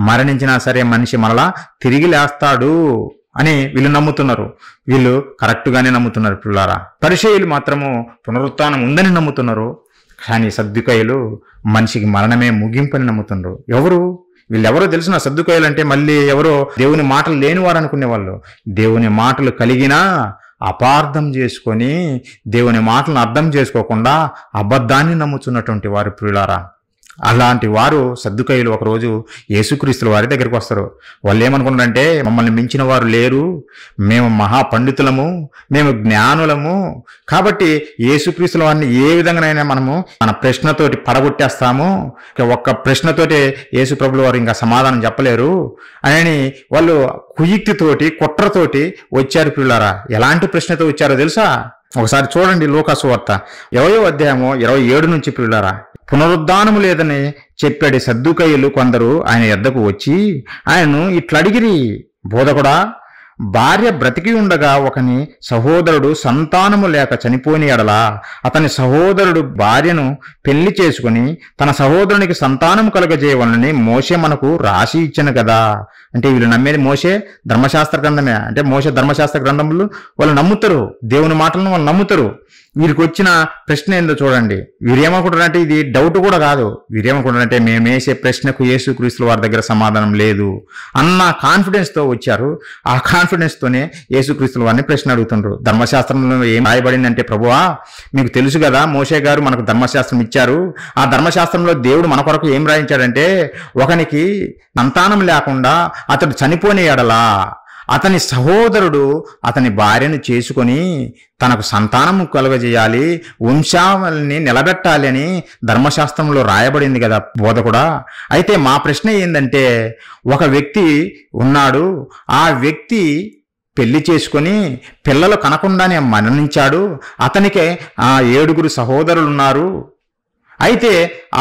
మరణించినా సరే మనిషి మరలా తిరిగి లేస్తాడు అని వీళ్ళు నమ్ముతున్నారు. వీళ్ళు కరెక్ట్గానే నమ్ముతున్నారు పిల్లారా. పరిసయ్యులు మాత్రము పునరుత్థానం ఉందని నమ్ముతున్నారు, కానీ సద్దుకయ్యులు మనిషికి మరణమే ముగింపని నమ్ముతున్నారు. వీళ్ళెవరో తెలిసిన సద్దుకయ్యులు అంటే మళ్ళీ ఎవరో దేవుని మాటలు లేనివారు అనుకునేవాళ్ళు. దేవుని మాటలు కలిగినా అపార్థం చేసుకొని దేవుని మాటలను అర్థం చేసుకోకుండా అబద్ధాన్ని నమ్ముతున్నటువంటి వారు ప్రియులారా. అలాంటి వారు సద్దుకయ్యులు ఒకరోజు యేసుక్రీస్తుల వారి దగ్గరికి వస్తారు. వాళ్ళు ఏమనుకున్నారంటే, మమ్మల్ని మించిన వారు లేరు, మేము మహాపండితులము, మేము జ్ఞానులము, కాబట్టి యేసుక్రీస్తుల వారిని ఏ విధంగానైనా మనము మన ప్రశ్నతోటి పడగొట్టేస్తాము, ఒక్క ప్రశ్నతోటి యేసు ప్రభుల వారు ఇంకా సమాధానం చెప్పలేరు అని వాళ్ళు కుయుక్తితోటి కుట్రతోటి వచ్చారు పిల్లారా. ఎలాంటి ప్రశ్నతో వచ్చారో తెలుసా? ఒకసారి చూడండి లూకాసు వార్త 20వ అధ్యాయము 27 నుంచి పిల్లారా. పునరుద్ధానము లేదని చెప్పాడు సద్దుకయ్యులు కొందరు ఆయన యొద్దకు వచ్చి ఆయనను ఇట్లడిగిరి, బోధకుడా, భార్య బ్రతికి ఉండగా ఒకని సహోదరుడు సంతానము లేక చనిపోయిన ఎడల అతని సహోదరుడు భార్యను పెళ్లి చేసుకుని తన సహోదరునికి సంతానము కలుగజేయవలనని మోషే మనకు రాసి ఇచ్చాను కదా. అంటే వీళ్ళు నమ్మేది మోషే ధర్మశాస్త్ర గ్రంథమే. అంటే మోషే ధర్మశాస్త్ర గ్రంథములు వాళ్ళు నమ్ముతారు, దేవుని మాటలను వాళ్ళు నమ్ముతారు. వీరికి వచ్చిన ప్రశ్న ఏందో చూడండి. వీరేమనుకుంటారంటే ఇది డౌట్ కూడా కాదు. వీరేమనుకుంటారంటే మేము వేసే ప్రశ్నకు యేసుక్రీస్తుల వారి దగ్గర సమాధానం లేదు అన్న కాన్ఫిడెన్స్తో వచ్చారు. ఆ కాన్ఫిడెన్స్తోనే యేసుక్రీస్తుల వారిని ప్రశ్న అడుగుతుండ్రు. ధర్మశాస్త్రంలో ఏం రాయబడిందంటే, ప్రభువా మీకు తెలుసు కదా, మోషే గారు మనకు ధర్మశాస్త్రం ఇచ్చారు. ఆ ధర్మశాస్త్రంలో దేవుడు మన కొరకు ఏం రాయించాడంటే, ఒకనికి సంతానం లేకుండా అతడు చనిపోయిన ఎడలా అతని సహోదరుడు అతని భార్యను చేసుకొని తనకు సంతానము కలుగజేయాలి, వంశావళిని నిలబెట్టాలి అని ధర్మశాస్త్రంలో రాయబడింది కదా బోధకుడా. అయితే మా ప్రశ్న ఏంటంటే, ఒక వ్యక్తి ఉన్నాడు, ఆ వ్యక్తి పెళ్లి చేసుకొని పిల్లలు కనకుండానే మరణించాడు, అతనికి 7 సహోదరులు ఉన్నారు. అయితే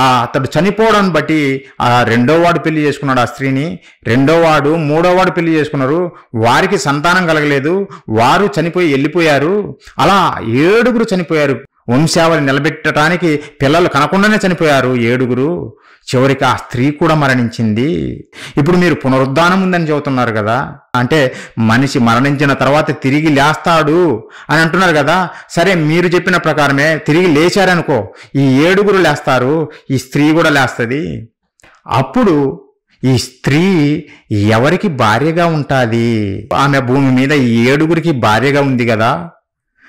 అతడు చనిపోవడాన్ని బట్టి రెండో వాడు పెళ్లి చేసుకున్నాడు ఆ స్త్రీని, రెండో వాడు మూడో వాడు పెళ్లి చేసుకున్నారు, వారికి సంతానం కలగలేదు, వారు చనిపోయి వెళ్ళిపోయారు. అలా 7 చనిపోయారు. వంశావళి నిలబెట్టడానికి పిల్లలు కనకుండానే చనిపోయారు 7. చివరికి ఆ స్త్రీ కూడా మరణించింది. ఇప్పుడు మీరు పునరుద్ధానం ఉందని చెబుతున్నారు కదా, అంటే మనిషి మరణించిన తర్వాత తిరిగి లేస్తాడు అని అంటున్నారు కదా. సరే, మీరు చెప్పిన ప్రకారమే తిరిగి లేచారనుకో, ఈ 7 లేస్తారు, ఈ స్త్రీ కూడా లేస్తుంది. అప్పుడు ఈ స్త్రీ ఎవరికి భార్యగా ఉంటుంది? ఆమె భూమి మీద ఈ 7 భార్యగా ఉంది కదా.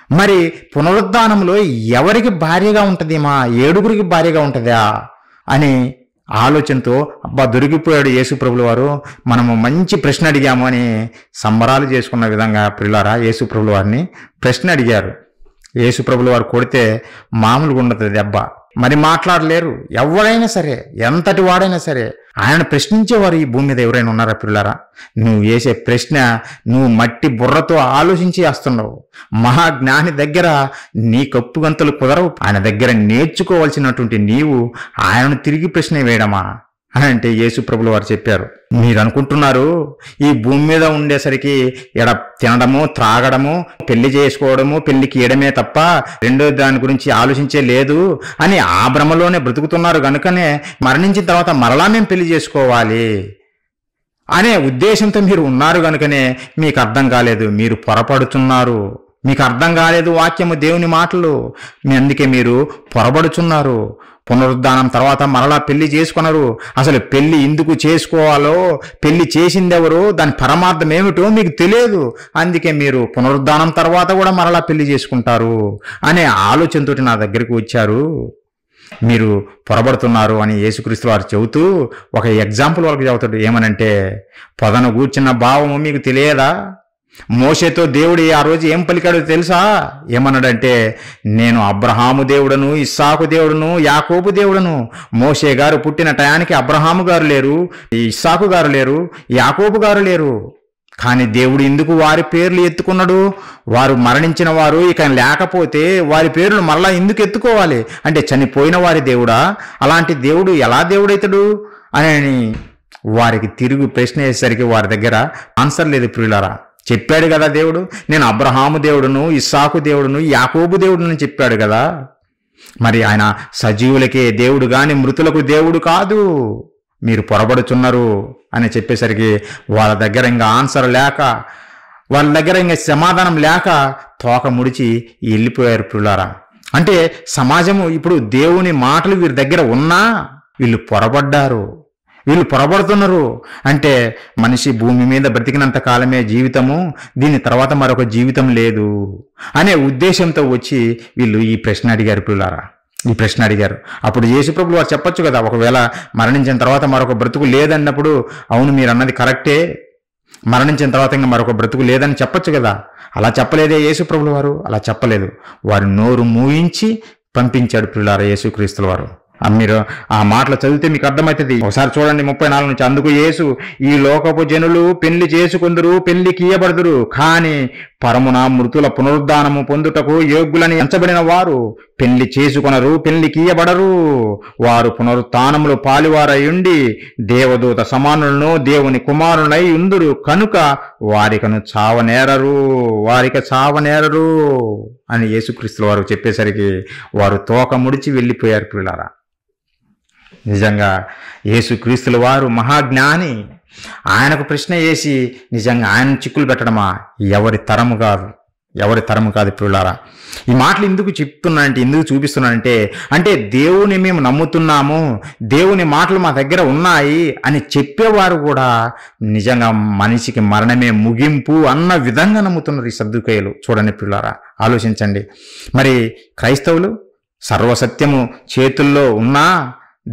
మరి పునరుద్ధానంలో ఎవరికి భార్యగా ఉంటుంది? మా 7 భార్యగా ఉంటుందా అని ఆలోచనతో అబ్బా దొరికిపోయాడు యేసు ప్రభుల వారు, మనము మంచి ప్రశ్న అడిగాము అని సంబరాలు చేసుకున్న విధంగా ప్రియులారా యేసు ప్రభుల వారిని ప్రశ్న అడిగారు. యేసు ప్రభుల వారు కొడితే మామూలుగా ఉండదు దెబ్బ. మరి మాట్లాడలేరు. ఎవరైనా సరే, ఎంతటి వాడైనా సరే ఆయన ప్రశ్నించేవారు ఈ భూమి మీద ఎవరైనా ఉన్నారా పిల్లారా? నువ్వు వేసే ప్రశ్న నువ్వు మట్టి బుర్రతో ఆలోచించి వేస్తున్నావు. మహాజ్ఞాని దగ్గర నీ కప్పు గంతులు కుదరవు. ఆయన దగ్గర నేర్చుకోవాల్సినటువంటి నీవు ఆయనను తిరిగి ప్రశ్న వేయడమా అని అంటే యేసు ప్రభుల వారు చెప్పారు, మీరు అనుకుంటున్నారు ఈ భూమి మీద ఉండేసరికి ఎడ తినడము, త్రాగడము, పెళ్లి చేసుకోవడము, పెళ్లికి ఇయడమే తప్ప రెండో దాని గురించి ఆలోచించే లేదు అని ఆ భ్రమలోనే బ్రతుకుతున్నారు. కనుకనే మరణించిన తర్వాత మరలా మేము పెళ్లి చేసుకోవాలి అనే ఉద్దేశంతో మీరు ఉన్నారు. కనుకనే మీకు అర్థం కాలేదు, మీరు పొరపడుతున్నారు. మీకు అర్థం కాలేదు వాక్యము, దేవుని మాటలు, అందుకే మీరు పొరబడుచున్నారు. పునరుద్ధానం తర్వాత మరలా పెళ్లి చేసుకున్నారు. అసలు పెళ్లి ఎందుకు చేసుకోవాలో, పెళ్లి చేసిందెవరో, దాని పరమార్థం ఏమిటో మీకు తెలియదు. అందుకే మీరు పునరుద్ధానం తర్వాత కూడా మరలా పెళ్లి చేసుకుంటారు అనే ఆలోచనతోటి నా దగ్గరికి వచ్చారు. మీరు పొరబడుతున్నారు అని యేసుక్రీస్తు వారు చెబుతూ ఒక ఎగ్జాంపుల్ వాళ్ళకి చెబుతాడు. ఏమనంటే, పొదను గూర్చిన భావము మీకు తెలియదా? మోషేతో దేవుడు ఆ రోజు ఏం పలికాడో తెలుసా? ఏమన్నాడంటే, నేను అబ్రహాము దేవుడను, ఇస్సాకు దేవుడను, యాకోబు దేవుడను. మోషే గారు పుట్టిన టయానికి అబ్రహాము గారు లేరు, ఇస్సాకు గారు లేరు, యాకోబు గారు లేరు. కానీ దేవుడు ఎందుకు వారి పేర్లు ఎత్తుకున్నాడు? వారు మరణించిన వారు ఇక లేకపోతే వారి పేర్లు మరలా ఎందుకు ఎత్తుకోవాలి? అంటే చనిపోయిన వారి దేవుడా? అలాంటి దేవుడు ఎలా దేవుడైతాడు అని వారికి తిరుగు ప్రశ్న వేసేసరికి వారి దగ్గర ఆన్సర్ లేదు. ప్రియులారా, చెప్పాడు కదా దేవుడు, నేను అబ్రహాము దేవుడును, ఇస్సాకు దేవుడును, యాకోబు దేవుడును చెప్పాడు కదా. మరి ఆయన సజీవులకే దేవుడు గాని మృతులకు దేవుడు కాదు. మీరు పొరబడుచున్నారు అని చెప్పేసరికి వాళ్ళ దగ్గర ఇంకా ఆన్సర్ లేక, వాళ్ళ దగ్గర ఇంకా సమాధానం లేక తోక ముడిచి వెళ్ళిపోయారు. ప్రియులారా, అంటే సమాజము ఇప్పుడు దేవుని మాటలు వీరి దగ్గర ఉన్నా వీళ్ళు పొరబడ్డారు, వీళ్ళు పొరబడుతున్నారు. అంటే మనిషి భూమి మీద బ్రతికినంత కాలమే జీవితము, దీని తర్వాత మరొక జీవితం లేదు అనే ఉద్దేశంతో వచ్చి వీళ్ళు ఈ ప్రశ్న అడిగారు. ప్రియులారా, ఈ ప్రశ్న అడిగారు. అప్పుడు యేసుప్రభులు వారు చెప్పొచ్చు కదా, ఒకవేళ మరణించిన తర్వాత మరొక బ్రతుకు లేదన్నప్పుడు, అవును మీరు అన్నది కరెక్టే, మరణించిన తర్వాత ఇంకా మరొక బ్రతుకు లేదని చెప్పొచ్చు కదా. అలా చెప్పలేదే యేసుప్రభులు వారు, అలా చెప్పలేదు. వారు నోరు మూయించి పంపించాడు ప్రియులారా యేసుక్రీస్తుల వారు. మీరు ఆ మాటలు చదివితే మీకు అర్థమవుతుంది. ఒకసారి చూడండి 34 నుంచి. అందుకు యేసు, ఈ లోకపు జనులు పెళ్లి చేసుకుందరు, పెళ్లికి ఇయ్యబడుదురు, కానీ పరమున మృతుల పునరుద్ధానము పొందుటకు యోగ్యులని ఎంచబడిన వారు పెళ్లి చేసుకొనరు, పెళ్లికి ఇయ్యబడరు. వారు పునరుత్థానములు పాలువారయుండి దేవదూత సమానులను దేవుని కుమారులై ఉందురు కనుక వారికను చావనేరరు అని యేసుక్రీస్తుల వారు చెప్పేసరికి వారు తోక ముడిచి వెళ్ళిపోయారు. ప్రియులారా, నిజంగా యేసుక్రీస్తుల వారు మహాజ్ఞాని. ఆయనకు ప్రశ్న వేసి నిజంగా ఆయన చిక్కులు పెట్టడమా ఎవరి తరము కాదు. ప్రియులారా, ఈ మాటలు ఎందుకు చెప్తున్నానంటే, ఎందుకు చూపిస్తున్నానంటే, అంటే దేవుని మేము నమ్ముతున్నాము, దేవుని మాటలు మా దగ్గర ఉన్నాయి అని చెప్పేవారు కూడా నిజంగా మనిషికి మరణమే ముగింపు అన్న విధంగా నమ్ముతున్నారు ఈ సద్దుకయ్యలు. చూడండి ప్రియులారా, ఆలోచించండి. మరి క్రైస్తవులు సర్వసత్యము చేతుల్లో ఉన్నా,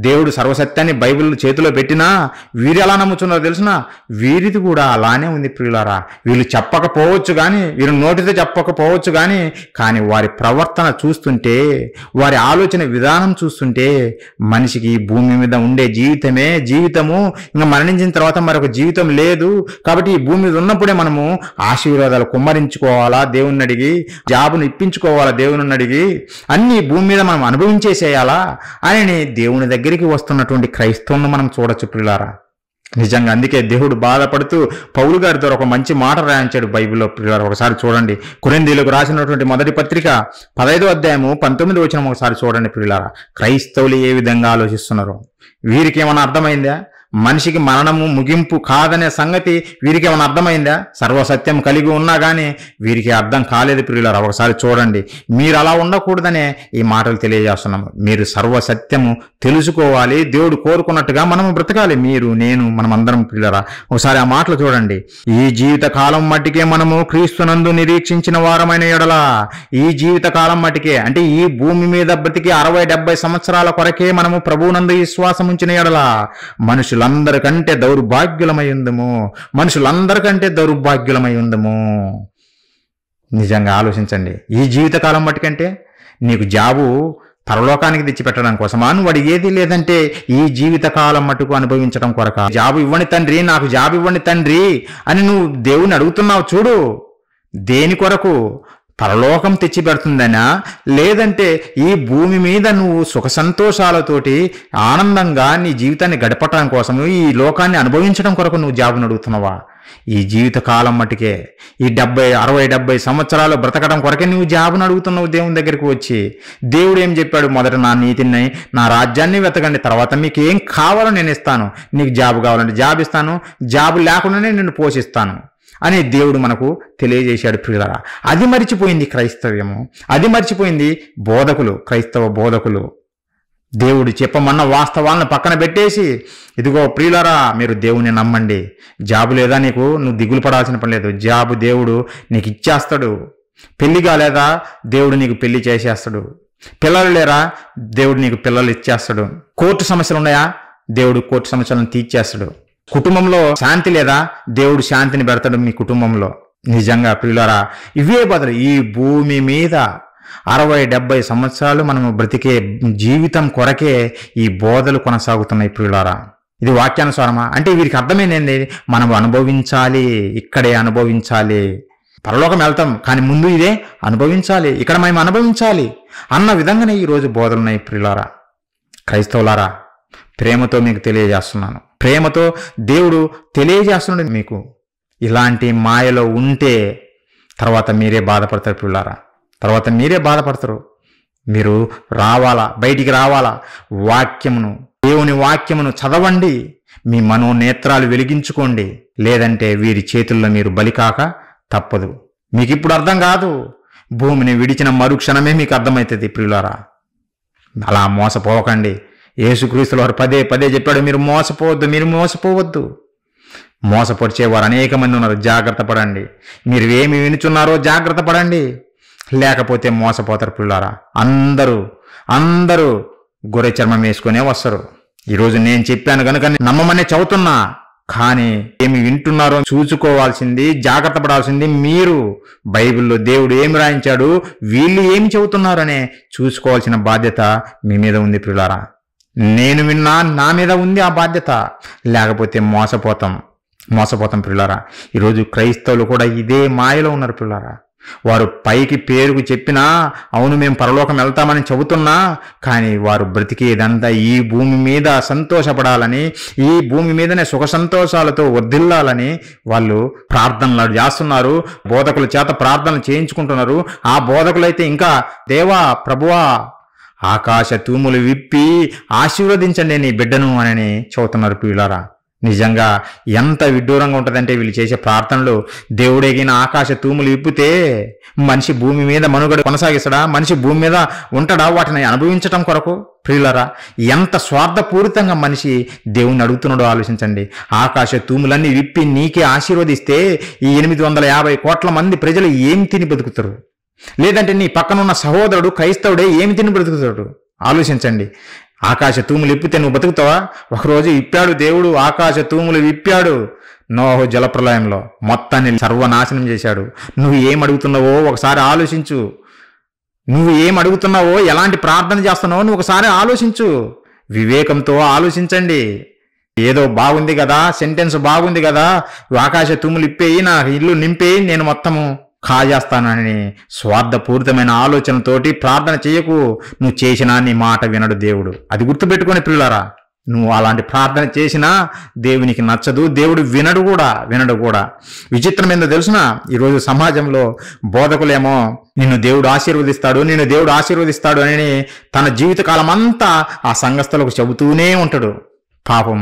దేవుడు సర్వసత్యాన్ని బైబిల్ చేతిలో పెట్టినా వీరు ఎలా నమ్ముతున్నారో తెలిసిన, వీరిది కూడా అలానే ఉంది ప్రియులారా. వీళ్ళు చెప్పకపోవచ్చు కానీ, వీరు నోటితో చెప్పకపోవచ్చు కానీ వారి ప్రవర్తన చూస్తుంటే, వారి ఆలోచన విధానం చూస్తుంటే మనిషికి ఈ భూమి మీద ఉండే జీవితము, ఇంకా మరణించిన తర్వాత మరొక జీవితం లేదు. కాబట్టి ఈ భూమి మీద ఉన్నప్పుడే మనము ఆశీర్వాదాలు కుమ్మరించుకోవాలా, దేవుని అడిగి జాబును ఇప్పించుకోవాలా, దేవుని అడిగి అన్ని భూమి మీద మనం అనుభవించేసేయాలా అని దేవుని దగ్గరికి వస్తున్నటువంటి క్రైస్తవులను మనం చూడొచ్చు ప్రియులారా. నిజంగా అందుకే దేవుడు బాధపడుతూ పౌలు గారి ద్వారా ఒక మంచి మాట రాయించాడు బైబిల్లో ప్రియులారా. ఒకసారి చూడండి, కొరింథీయులకు రాసినటువంటి మొదటి పత్రిక 15వ అధ్యాయము 19వ వచనం ఒకసారి చూడండి ప్రియులారా. క్రైస్తవులు ఏ విధంగా ఆలోచిస్తున్నారు? వీరికి ఏమైనా అర్థమైందా? మనిషికి మరణము ముగింపు కాదనే సంగతి వీరికి ఏమైనా అర్థమైందా? సర్వసత్యం కలిగి ఉన్నా కానీ వీరికి అర్థం కాలేదు ప్రియులారా. ఒకసారి చూడండి, మీరు అలా ఉండకూడదనే ఈ మాటలు తెలియజేస్తున్నాము. మీరు సర్వసత్యము తెలుసుకోవాలి, దేవుడు కోరుకున్నట్టుగా మనము బ్రతకాలి. మీరు, నేను, మనమందరం ప్రియులారా. ఒకసారి ఆ మాటలు చూడండి. ఈ జీవిత కాలం మట్టికే మనము క్రీస్తునందు నిరీక్షించిన వారమైన ఎడల, ఈ జీవిత కాలం మట్టికే అంటే ఈ భూమి మీద బ్రతికి 60-70 సంవత్సరాల కొరకే మనము ప్రభువునందు విశ్వాసం ఉంచిన ఎడల మనుషులందరికంటే దౌర్భాగ్యులమై ఉందము. నిజంగా ఆలోచించండి. ఈ జీవితకాలం మట్టుకంటే నీకు జాబు పరలోకానికి తెచ్చిపెట్టడం కోసమా నువ్వు అడిగేది? లేదంటే ఈ జీవితకాలం మట్టుకు అనుభవించడం కొరక? జాబు ఇవ్వండి తండ్రి, నాకు జాబు ఇవ్వండి తండ్రి అని నువ్వు దేవుని అడుగుతున్నావు చూడు. దేని కొరకు? పరలోకం తెచ్చి పెడుతుందనా? లేదంటే ఈ భూమి మీద నువ్వు సుఖ సంతోషాలతోటి ఆనందంగా నీ జీవితాన్ని గడపటం కోసం, ఈ లోకాన్ని అనుభవించడం కొరకు నువ్వు జాబును అడుగుతున్నావా? ఈ జీవిత కాలం మటుకే ఈ 60-70 సంవత్సరాలు బ్రతకడం కొరకే నువ్వు జాబును అడుగుతున్నావు దేవుని దగ్గరికి వచ్చి. దేవుడు ఏం చెప్పాడు? మొదట నా నీతిని, నా రాజ్యాన్ని వెతకండి, తర్వాత మీకు ఏం కావాలో నేను ఇస్తాను. నీకు జాబు కావాలంటే జాబ్ ఇస్తాను, జాబు లేకుండానే నిన్ను పోషిస్తాను అని దేవుడు మనకు తెలియజేశాడు ప్రియులారా. అది మరిచిపోయింది క్రైస్తవ్యము, అది మరిచిపోయింది బోధకులు, క్రైస్తవ బోధకులు. దేవుడు చెప్పమన్న వాస్తవాలను పక్కన పెట్టేసి, ఇదిగో ప్రియులారా మీరు దేవుని నమ్మండి, జాబు లేదా నీకు, నువ్వు దిగులు పడాల్సిన పని లేదు, జాబు దేవుడు నీకు ఇచ్చేస్తాడు. పెళ్లి కాలేదా? దేవుడు నీకు పెళ్లి చేసేస్తాడు. పిల్లలు లేరా? దేవుడు నీకు పిల్లలు ఇచ్చేస్తాడు. కోర్టు సమస్యలు ఉన్నాయా? దేవుడు కోర్టు సమస్యలను తీర్చేస్తాడు. కుటుంబంలో శాంతి లేదా? దేవుడు శాంతిని పెడతాడు మీ కుటుంబంలో. నిజంగా ప్రియులారా, ఇవే బదులు ఈ భూమి మీద 60-70 సంవత్సరాలు మనము బ్రతికే జీవితం కొరకే ఈ బోధలు కొనసాగుతున్నాయి ప్రియులారా. ఇది వాక్యానుసారమా? అంటే వీరికి అర్థమైంది, మనం అనుభవించాలి, ఇక్కడే అనుభవించాలి. పరలోకం వెళ్తాం, కానీ ముందు ఇదే అనుభవించాలి, ఇక్కడ మేము అనుభవించాలి అన్న విధంగానే ఈరోజు బోధలున్నాయి ప్రియులారా. క్రైస్తవులారా, ప్రేమతో మీకు తెలియజేస్తున్నాను, ప్రేమతో దేవుడు తెలియజేస్తున్నాడు మీకు. ఇలాంటి మాయలో ఉంటే తర్వాత మీరే బాధపడతారు ప్రియులారా, తర్వాత మీరే బాధపడతారు. మీరు రావాలా, బయటికి రావాలా, వాక్యమును, దేవుని వాక్యమును చదవండి, మీ మనోనేత్రాలు వెలిగించుకోండి. లేదంటే వీరి చేతుల్లో మీరు బలికాక తప్పదు. మీకు ఇప్పుడు అర్థం కాదు, భూమిని విడిచిన మరుక్షణమే మీకు అర్థమవుతుంది ప్రియులారా. అలా మోసపోకండి. యేసుక్రీస్తుల వారు పదే పదే చెప్పాడు, మీరు మోసపోవద్దు, మీరు మోసపోవద్దు. మోసపరిచేవారు అనేక మంది ఉన్నారు, జాగ్రత్త పడండి. మీరు ఏమి వినుచున్నారో జాగ్రత్త పడండి, లేకపోతే మోసపోతారు పిల్లారా. అందరూ గొర్రె చర్మం వేసుకునే వస్తారు. ఈరోజు నేను చెప్పాను కనుక నమ్మమనే చదువుతున్నా, కానీ ఏమి వింటున్నారో చూసుకోవాల్సింది, జాగ్రత్త పడాల్సింది మీరు. బైబిల్లో దేవుడు ఏమి రాయించాడు, వీళ్ళు ఏమి చెబుతున్నారనే చూసుకోవాల్సిన బాధ్యత మీ మీద ఉంది పిల్లారా. నేను విన్నా, నా మీద ఉంది ఆ బాధ్యత, లేకపోతే మోసపోతాం పిల్లారా. ఈరోజు క్రైస్తవులు కూడా ఇదే మాయలో ఉన్నారు పిల్లారా. వారు పైకి పేరుకు చెప్పినా, అవును మేము పరలోకం వెళ్తామని చెబుతున్నా, కానీ వారు బ్రతికేదంతా ఈ భూమి మీద సంతోషపడాలని, ఈ భూమి మీదనే సుఖ సంతోషాలతో వర్ధిల్లాలని వాళ్ళు ప్రార్థనలు చేస్తున్నారు. బోధకుల చేత ప్రార్థనలు చేయించుకుంటున్నారు. ఆ బోధకులైతే ఇంకా, దేవా ప్రభువా ఆకాశ తూములు విప్పి ఆశీర్వదించండి నీ బిడ్డను అని చెబుతున్నారు పిల్లారా. నిజంగా ఎంత విడ్డూరంగా ఉంటుందంటే వీళ్ళు చేసే ప్రార్థనలు. దేవుడెగిన ఆకాశ తూములు విప్పితే మనిషి భూమి మీద మనుగడ కొనసాగిస్తాడా? మనిషి భూమి మీద ఉంటాడా వాటిని అనుభవించటం కొరకు? ప్రియులరా, ఎంత స్వార్థపూరితంగా మనిషి దేవుణ్ణి అడుగుతున్నాడో ఆలోచించండి. ఆకాశ తూములన్నీ విప్పి నీకే ఆశీర్వదిస్తే ఈ 850 కోట్ల మంది ప్రజలు ఏమి తిని బతుకుతారు? లేదంటే నీ పక్కనున్న సహోదరుడు క్రైస్తవుడే ఏమి తిని బ్రతుకుతాడు? ఆలోచించండి. ఆకాశ తూములు విప్పితే నువ్వు బతుకుతావా? ఒకరోజు విప్పాడు దేవుడు, ఆకాశ తూములు విప్పాడు. నోహు జలప్రలయంలో మొత్తాన్ని సర్వనాశనం చేశాడు. నువ్వు ఏం అడుగుతున్నావో ఒకసారి ఆలోచించు. నువ్వు ఏం అడుగుతున్నావో, ఎలాంటి ప్రార్థన చేస్తున్నావో నువ్వు ఒకసారి ఆలోచించు. వివేకంతో ఆలోచించండి. ఏదో బాగుంది కదా, సెంటెన్స్ బాగుంది కదా, ఆకాశ తూములు ఇప్పేయి, నా ఇల్లు నింపేయి, నేను మొత్తము కాజేస్తానని స్వార్థపూరితమైన ఆలోచనతోటి ప్రార్థన చేయకు. నువ్వు చేసినా నీ మాట వినడు దేవుడు. అది గుర్తుపెట్టుకొని పిల్లలారా, నువ్వు అలాంటి ప్రార్థన చేసినా దేవునికి నచ్చదు, దేవుడు వినడు కూడా. విచిత్రం ఏందో తెలుసునా? ఈరోజు సమాజంలో బోధకులేమో నిన్ను దేవుడు ఆశీర్వదిస్తాడు అని తన జీవితకాలం అంతా ఆ సంఘస్థులకు చెబుతూనే ఉంటాడు. పాపం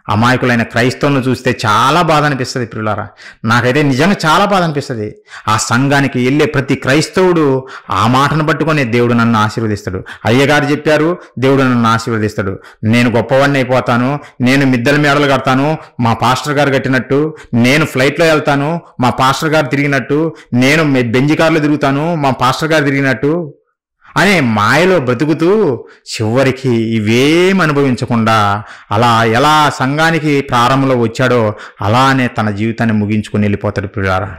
అమాయకులైన క్రైస్తవులను చూస్తే చాలా బాధ అనిపిస్తుంది ప్రియులారా. నాకైతే నిజంగా చాలా బాధ అనిపిస్తుంది. ఆ సంఘానికి వెళ్ళే ప్రతి క్రైస్తవుడు ఆ మాటను పట్టుకొని దేవుడు నన్ను ఆశీర్వదిస్తాడు, అయ్యగారు చెప్పారు దేవుడు నన్ను ఆశీర్వదిస్తాడు, నేను గొప్పవాడిని అయిపోతాను, నేను మిద్దెల మేడలు కడతాను మా పాస్టర్ గారు కట్టినట్టు, నేను ఫ్లైట్లో వెళ్తాను మా పాస్టర్ గారు తిరిగినట్టు, నేను బెంజి కార్లో తిరుగుతాను మా పాస్టర్ గారు తిరిగినట్టు అనే మాయలో బ్రతుకుతూ చివరికి ఇవేం అనుభవించకుండా అలా ఎలా సంఘానికి ప్రారంభంలో వచ్చాడో అలానే తన జీవితాన్ని ముగించుకొని వెళ్ళిపోతాడు పిల్లారా.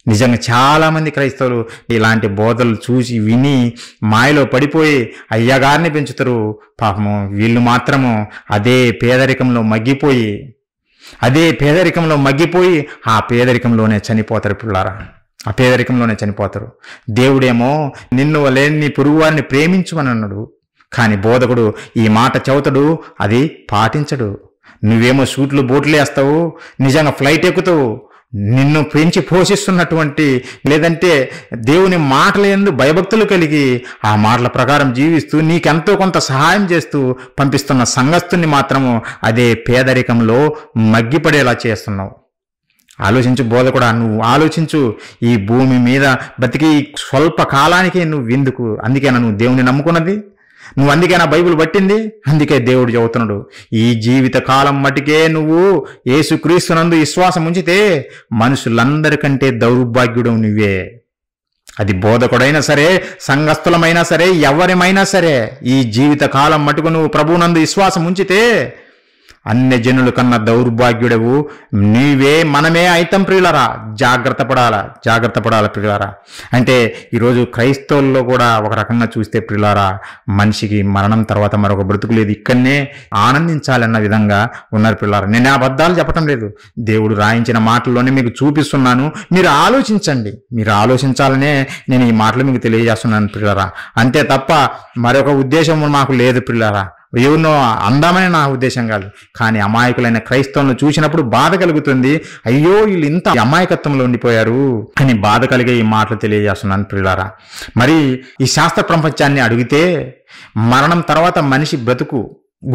నిజంగా చాలామంది క్రైస్తవులు ఇలాంటి బోధలు చూసి విని మాయలో పడిపోయి అయ్యగారిని పెంచుతారు. పాపము వీళ్ళు మాత్రము అదే పేదరికంలో మగ్గిపోయి ఆ పేదరికంలోనే చనిపోతారు పిల్లారా. ఆ పేదరికంలోనే చనిపోతారు. దేవుడేమో నిన్ను లేని నీ పొరుగువారిని ప్రేమించమని అన్నాడు, కానీ బోధకుడు ఈ మాట చెబుతాడు, అది పాటించడు. నువ్వేమో సూట్లు బోట్లు వేస్తావు, నిజంగా ఫ్లైట్ ఎక్కుతావు, నిన్ను పెంచి పోషిస్తున్నటువంటి లేదంటే దేవుని మాటల యందు భయభక్తులు కలిగి ఆ మాటల ప్రకారం జీవిస్తూ నీకెంతో కొంత సహాయం చేస్తూ పంపిస్తున్న సంఘస్థుని మాత్రము అదే పేదరికంలో మగ్గిపడేలా చేస్తున్నావు. ఆలోచించు బోధకుడా, నువ్వు ఆలోచించు. ఈ భూమి మీద బతికి స్వల్ప కాలానికి నువ్వు ఎందుకు? అందుకేనా నువ్వు దేవుని నమ్ముకున్నది? నువ్వు అందుకేనా బైబిల్ పట్టింది? అందుకే దేవుడు చెబుతున్నాడు, ఈ జీవిత కాలం మటుకే నువ్వు యేసుక్రీస్తునందు విశ్వాసం ఉంచితే మనుషులందరికంటే దౌర్భాగ్యుడు నువ్వే. అది బోధకుడైనా సరే, సంఘస్థులమైనా సరే, ఎవరిమైనా సరే, ఈ జీవిత కాలం మటుకు నువ్వు ప్రభువునందు విశ్వాసం ఉంచితే అన్య జనుల కన్నా దౌర్భాగ్యుడవు నీవే, మనమే అయితం ప్రియులరా. జాగ్రత్త పడాల ప్రియులారా. అంటే ఈరోజు క్రైస్తవుల్లో కూడా ఒక రకంగా చూస్తే ప్రియులారా, మనిషికి మరణం తర్వాత మరొక బ్రతుకు లేదు, ఇక్కడనే ఆనందించాలన్న విధంగా ఉన్నారు ప్రియులారా. నేను అబద్ధాలు చెప్పటం లేదు, దేవుడు రాయించిన మాటల్లోనే మీకు చూపిస్తున్నాను. మీరు ఆలోచించండి, మీరు ఆలోచించాలనే నేను ఈ మాటలు మీకు తెలియజేస్తున్నాను ప్రియులారా. అంతే తప్ప మరొక ఉద్దేశం మాకు లేదు ప్రియులారా. ఎవరినో అందామని నా ఉద్దేశం కాదు, కానీ అమాయకులైన క్రైస్తవులను చూసినప్పుడు బాధ కలుగుతుంది. అయ్యో వీళ్ళు ఇంత అమాయకత్వంలో ఉండిపోయారు అని బాధ కలిగే ఈ మాటలు తెలియజేస్తున్నాను ప్రియులారా. మరి ఈ శాస్త్ర ప్రపంచాన్ని అడిగితే మరణం తర్వాత మనిషి బ్రతుకు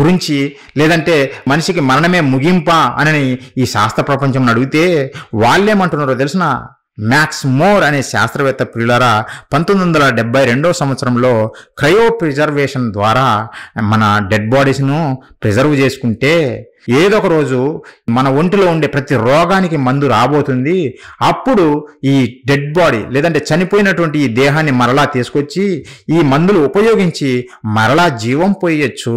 గురించి, లేదంటే మనిషికి మరణమే ముగింపా అని ఈ శాస్త్ర ప్రపంచం అడిగితే వాళ్ళేమంటున్నారో తెలిసిన? మ్యాక్స్ మోర్ అనే శాస్త్రవేత్త ప్రియులారా 1972 సంవత్సరంలో క్రయో ప్రిజర్వేషన్ ద్వారా మన డెడ్ బాడీస్ను ప్రిజర్వ్ చేసుకుంటే ఏదో ఒక రోజు మన ఒంటిలో ఉండే ప్రతి రోగానికి మందు రాబోతుంది. అప్పుడు ఈ డెడ్ బాడీ లేదంటే చనిపోయినటువంటి ఈ దేహాన్ని మరలా తీసుకొచ్చి ఈ మందులు ఉపయోగించి మరలా జీవం పోయొచ్చు,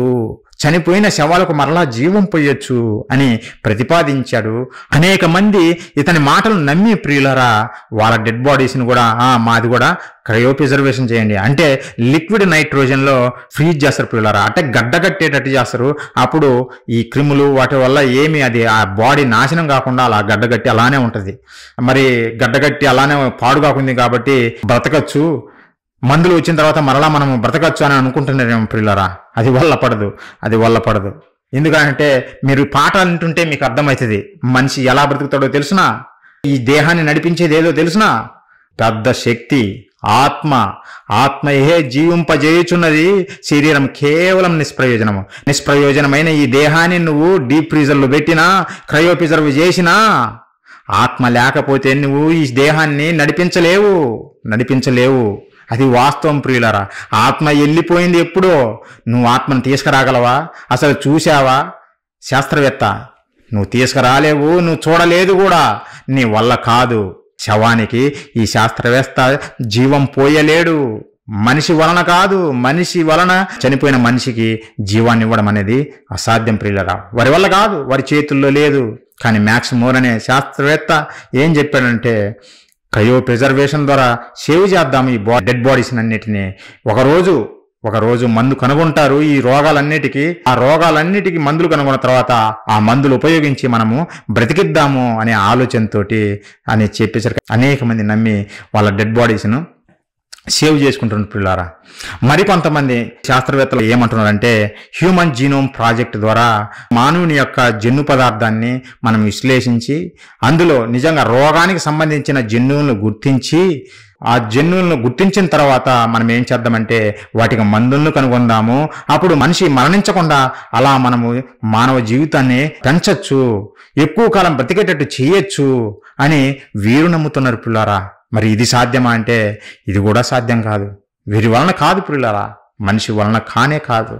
చనిపోయిన శవాలకు మరలా జీవం పోయొచ్చు అని ప్రతిపాదించాడు. అనేక మంది ఇతని మాటలు నమ్మి ప్రియులరా వాళ్ళ డెడ్ బాడీస్ని కూడా మాది కూడా క్రయో ప్రిజర్వేషన్ చేయండి అంటే లిక్విడ్ నైట్రోజన్లో ఫ్రీజ్ చేస్తారు ప్రియులరా. అంటే గడ్డగట్టేటట్టు చేస్తారు. అప్పుడు ఈ క్రిములు వాటి వల్ల ఏమి అది ఆ బాడీ నాశనం కాకుండా అలా గడ్డగట్టి అలానే ఉంటుంది. మరి గడ్డగట్టి అలానే పాడు కాకుంది కాబట్టి బ్రతకచ్చు, మందులు వచ్చిన తర్వాత మరలా మనం బ్రతకచ్చు అని అనుకుంటున్నారేమో ప్రియులారా. అది వల్ల పడదు. ఎందుకంటే మీరు పాఠాలు వింటుంటే మీకు అర్థమవుతుంది మనిషి ఎలా బ్రతుకుతాడో తెలుసునా, ఈ దేహాన్ని నడిపించేది ఏదో తెలుసునా? పెద్ద శక్తి ఆత్మయే జీవింపజేయుచున్నది, శరీరం కేవలం నిష్ప్రయోజనమైన ఈ దేహాన్ని నువ్వు డీప్ ఫ్రీజర్లో పెట్టినా, క్రయో ప్రిజర్వ్ చేసినా, ఆత్మ లేకపోతే నువ్వు ఈ దేహాన్ని నడిపించలేవు. అది వాస్తవం ప్రియులరా. ఆత్మ వెళ్ళిపోయింది ఎప్పుడో. నువ్వు ఆత్మను తీసుకురాగలవా? అసలు చూశావా? శాస్త్రవేత్త, నువ్వు తీసుకురాలేవు, నువ్వు చూడలేదు కూడా, నీ వల్ల కాదు. శవానికి ఈ శాస్త్రవేత్త జీవం పోయలేడు. మనిషి వలన కాదు, మనిషి వలన చనిపోయిన మనిషికి జీవాన్ని ఇవ్వడం అనేది అసాధ్యం ప్రియులరా. వారి వల్ల కాదు, వారి చేతుల్లో లేదు. కానీ మ్యాక్స్ మోర్ అనే శాస్త్రవేత్త ఏం చెప్పాడంటే క్రయో ప్రిజర్వేషన్ ద్వారా సేవ్ చేద్దాము ఈ డెడ్ బాడీస్ అన్నిటినీ. ఒకరోజు మందు కనుగొంటారు ఈ రోగాలన్నిటికీ. ఆ రోగాలన్నిటికీ మందులు కనుగొన్న తర్వాత ఆ మందులు ఉపయోగించి మనము బ్రతికిద్దాము అనే ఆలోచనతోటి అని చెప్పేసరికి అనేక మంది నమ్మి వాళ్ళ డెడ్ బాడీస్ను సేవ్ చేసుకుంటున్నారు పిల్లారా. మరికొంతమంది శాస్త్రవేత్తలు ఏమంటున్నారంటే హ్యూమన్ జీనోమ్ ప్రాజెక్ట్ ద్వారా మానవుని యొక్క జన్యు పదార్థాన్ని మనం విశ్లేషించి అందులో నిజంగా రోగానికి సంబంధించిన జన్యువులను గుర్తించి ఆ జన్యువులను గుర్తించిన తర్వాత మనం ఏం చేద్దామంటే వాటికి మందులను కనుగొందాము. అప్పుడు మనిషి మరణించకుండా అలా మనము మానవ జీవితాన్ని పెంచచ్చు, ఎక్కువ కాలం బ్రతికేటట్టు చేయొచ్చు అని వీరు నమ్ముతున్నారు పిల్లారా. మరి ఇది సాధ్యమా అంటే ఇది కూడా సాధ్యం కాదు. వీరి వలన కాదు పిల్లారా, మనిషి వలన కానే కాదు.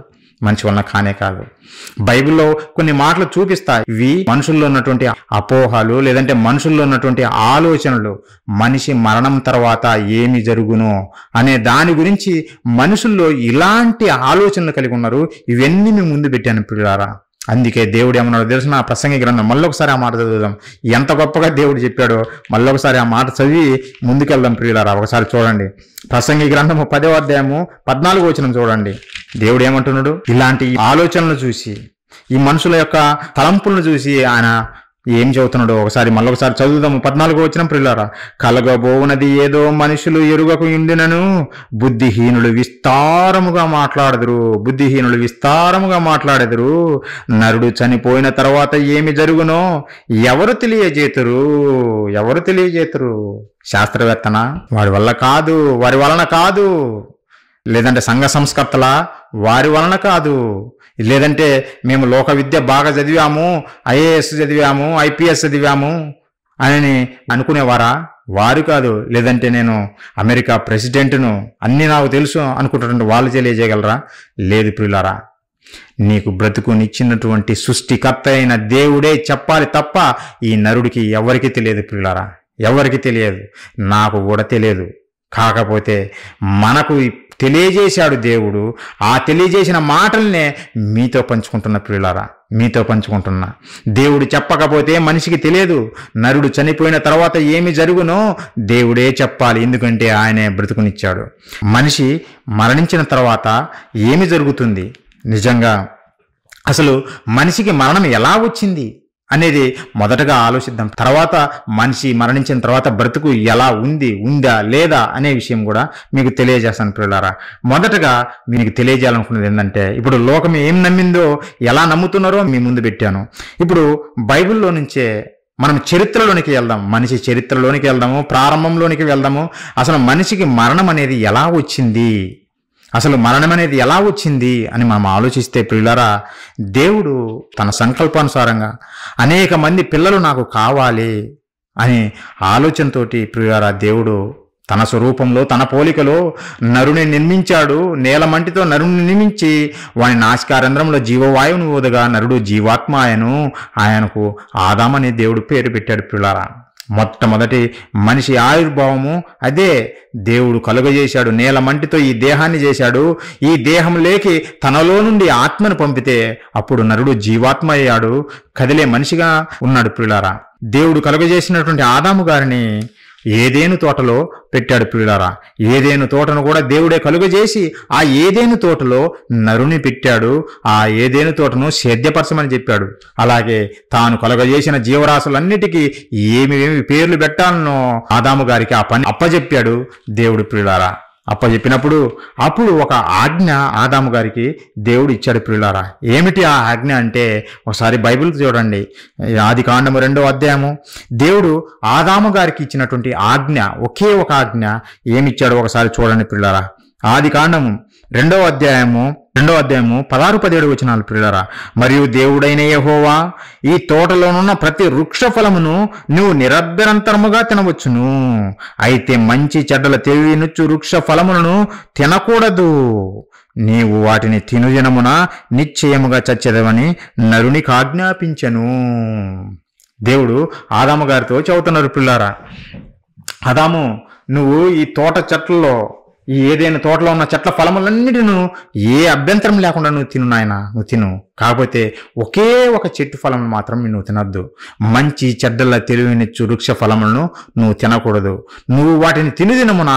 బైబిల్లో కొన్ని మాటలు చూపిస్తాయి. ఇవి మనుషుల్లో ఉన్నటువంటి అపోహలు లేదంటే మనుషుల్లో ఉన్నటువంటి ఆలోచనలు. మనిషి మరణం తర్వాత ఏమి జరుగునో అనే దాని గురించి మనుషుల్లో ఇలాంటి ఆలోచనలు కలిగి ఉన్నారు. ఇవన్నీ మేము ముందు పెట్టాను పిల్లారా. అందుకే దేవుడు ఏమన్నాడో తెలిసిన ప్రసంగి గ్రంథం మళ్ళొకసారి ఆ మాట చదువుదాం. ఎంత గొప్పగా దేవుడు చెప్పాడో మళ్ళొకసారి ఆ మాట చదివి ముందుకెళ్దాం ప్రియులారా. ఒకసారి చూడండి, ప్రసంగి గ్రంథము 10వ అధ్యాయము 14వ వచనం చూడండి. దేవుడు ఏమంటున్నాడు? ఇలాంటి ఆలోచనలు చూసి, ఈ మనుషుల యొక్క తలంపులను చూసి ఆయన ఏం చెబుతున్నాడో మళ్ళొకసారి చదువుదాము. 14వ వచనం ప్రియులారా. కలగబోవునది ఏదో మనుషులు ఎరుగకు ఉండినను బుద్ధిహీనులు విస్తారముగా మాట్లాడెదరు. నరుడు చనిపోయిన తర్వాత ఏమి జరుగునో ఎవరు తెలియజేతురు? శాస్త్రవేత్తనా? వారి వలన కాదు. లేదంటే సంఘ సంస్కర్తల వారి వలన కాదు. లేదంటే మేము లోక విద్య బాగా చదివాము, ఐఏఎస్ చదివాము, ఐపీఎస్ చదివాము అని అనుకునేవారా? వారు కాదు. లేదంటే నేను అమెరికా ప్రెసిడెంట్ను, అన్నీ నాకు తెలుసు అనుకుంటున్నటువంటి వాళ్ళు తెలియజేయగలరా? లేదు ప్రియులారా. నీకు బ్రతుకునిచ్చినటువంటి సృష్టికర్త అయిన దేవుడే చెప్పాలి తప్ప ఈ నరుడికి ఎవరికి తెలియదు ప్రియులారా, ఎవరికి తెలియదు. నాకు కూడా తెలియదు. కాకపోతే మనకు తెలియజేశాడు దేవుడు. ఆ తెలియజేసిన మాటల్నే మీతో పంచుకుంటున్న ప్రియులారా, మీతో పంచుకుంటున్నా. దేవుడు చెప్పకపోతే మనిషికి తెలియదు. నరుడు చనిపోయిన తర్వాత ఏమి జరుగునో దేవుడే చెప్పాలి, ఎందుకంటే ఆయనే బ్రతుకునిచ్చాడు. మనిషి మరణించిన తర్వాత ఏమి జరుగుతుంది, నిజంగా అసలు మనిషికి మరణం ఎలా వచ్చింది అనేది మొదటగా ఆలోచిద్దాం. తర్వాత మనిషి మరణించిన తర్వాత బ్రతుకు ఎలా ఉందా లేదా అనే విషయం కూడా మీకు తెలియజేస్తాను ప్రియులారా. మొదటగా మీకు తెలియజేయాలనుకున్నది ఏంటంటే, ఇప్పుడు లోకం ఏం నమ్మిందో, ఎలా నమ్ముతున్నారో మీ ముందు పెట్టాను. ఇప్పుడు బైబిల్లో నుంచే మనం చరిత్రలోనికి వెళ్దాం, మనిషి చరిత్రలోనికి వెళ్దాము, ప్రారంభంలోనికి వెళ్దాము. అసలు మనిషికి మరణం అనేది ఎలా వచ్చింది, అసలు మరణం అనేది ఎలా వచ్చింది అని మనం ఆలోచిస్తే ప్రియులారా, దేవుడు తన సంకల్పానుసారంగా అనేక మంది పిల్లలు నాకు కావాలి అనే ఆలోచనతోటి ప్రియులారా, దేవుడు తన స్వరూపంలో తన పోలికలో నరుని నిర్మించాడు. నేలమంటితో నరుని నిర్మించి వాని నాసికారంధ్రంలో జీవవాయువును ఊదగా నరుడు జీవాత్మ ఆయనకు ఆదామనే దేవుడు పేరు పెట్టాడు ప్రియులారా. మొట్టమొదటి మనిషి ఆవిర్భావము అదే. దేవుడు కలుగజేశాడు, నేలమంటితో ఈ దేహాన్ని చేశాడు. ఈ దేహంలోకి తనలో నుండి ఆత్మను పంపితే అప్పుడు నరుడు జీవాత్మ అయ్యాడు, కదిలే మనిషిగా ఉన్నాడు ప్రియులారా. దేవుడు కలుగజేసినటువంటి ఆదాము గారిని ఏదేను తోటలో పెట్టాడు ప్రియులారా. ఏదేను తోటను కూడా దేవుడే కలుగజేసి ఆ ఏదేను తోటలో నరుని పెట్టాడు. ఆ ఏదేను తోటను సేద్యపరచమని చెప్పాడు. అలాగే తాను కలుగజేసిన జీవరాశులన్నిటికీ ఏమి పేర్లు పెట్టాలనో ఆదాము గారికి ఆ పని అప్పజెప్పాడు దేవుడు ప్రియులారా. అప్పజెప్పినప్పుడు అప్పుడు ఒక ఆజ్ఞ ఆదాము గారికి దేవుడు ఇచ్చాడు ప్రియులారా. ఏమిటి ఆ ఆజ్ఞ అంటే, ఒకసారి బైబిల్ చూడండి, ఆదికాండము 2వ అధ్యాయము. దేవుడు ఆదాము గారికి ఇచ్చినటువంటి ఆజ్ఞ, ఒకే ఒక ఆజ్ఞ ఏమిచ్చాడో ఒకసారి చూడండి ప్రియులారా. ఆదికాండము 2వ అధ్యాయము 16-17 వచనాలు ప్రియులారా. మరియు దేవుడైన యెహోవా, ఈ తోటలోనున్న ప్రతి వృక్ష ఫలమును నువ్వు నిరభ్యంతరముగా తినవచ్చును, అయితే మంచి చెడ్డల తెలివినిచ్చు వృక్ష ఫలములను తినకూడదు. నీవు వాటిని తినుదినమున నిశ్చయముగా చచ్చెదవని నరునికి ఆజ్ఞాపించెను. దేవుడు ఆదాము గారితో చెబుతున్నారు పిల్లారా, ఆదాము, నువ్వు ఈ తోట చెట్లలో, ఈ ఏదైనా తోటలో ఉన్న చెట్ల ఫలములన్నిటిను ఏ అభ్యంతరం లేకుండా నువ్వు తిను నాయన, నువ్వు తిను. కాకపోతే ఒకే ఒక చెట్టు ఫలం మాత్రం నువ్వు తినద్దు. మంచి చెడ్డల తెలివినిచ్చు వృక్ష ఫలములను నువ్వు తినకూడదు. నువ్వు వాటిని తినుదినమున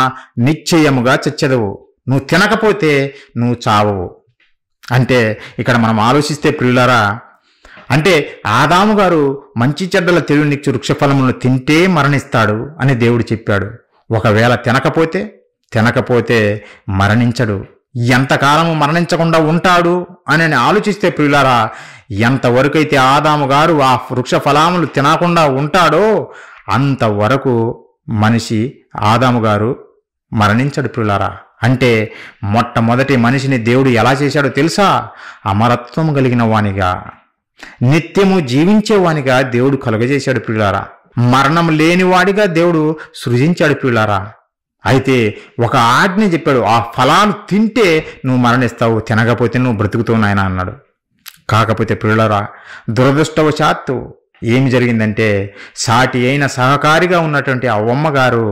నిశ్చయముగా చచ్చెదవు. నువ్వు తినకపోతే నువ్వు చావవు. అంటే ఇక్కడ మనం ఆలోచిస్తే ప్రియులారా, అంటే ఆదాము గారు మంచి చెడ్డల తెలివినిచ్చు వృక్ష ఫలములను తింటే మరణిస్తాడు అని దేవుడు చెప్పాడు. ఒకవేళ తినకపోతే మరణించడు. ఎంతకాలము మరణించకుండా ఉంటాడు అని ఆలోచిస్తే ప్రియులారా, ఎంతవరకైతే ఆదాము గారు ఆ వృక్ష ఫలములు తినకుండా ఉంటాడో అంతవరకు మనిషి ఆదాము గారు మరణించడు ప్రియులారా. అంటే మొట్టమొదటి మనిషిని దేవుడు ఎలా చేశాడో తెలుసా? అమరత్వం కలిగిన వానిగా, నిత్యము జీవించేవానిగా దేవుడు కలుగజేశాడు ప్రియులారా. మరణం లేనివాడిగా దేవుడు సృజించాడు ప్రియులారా. అయితే ఒక ఆజ్ఞ చెప్పాడు, ఆ ఫలాలు తింటే నువ్వు మరణిస్తావు, తినకపోతే నువ్వు బ్రతుకుతావు నాయన అన్నాడు. కాకపోతే ప్రియులారా, దురదృష్టవశాత్తు ఏమి జరిగిందంటే, సాటి అయిన సహకారిగా ఉన్నటువంటి అవ్వమ్మ గారు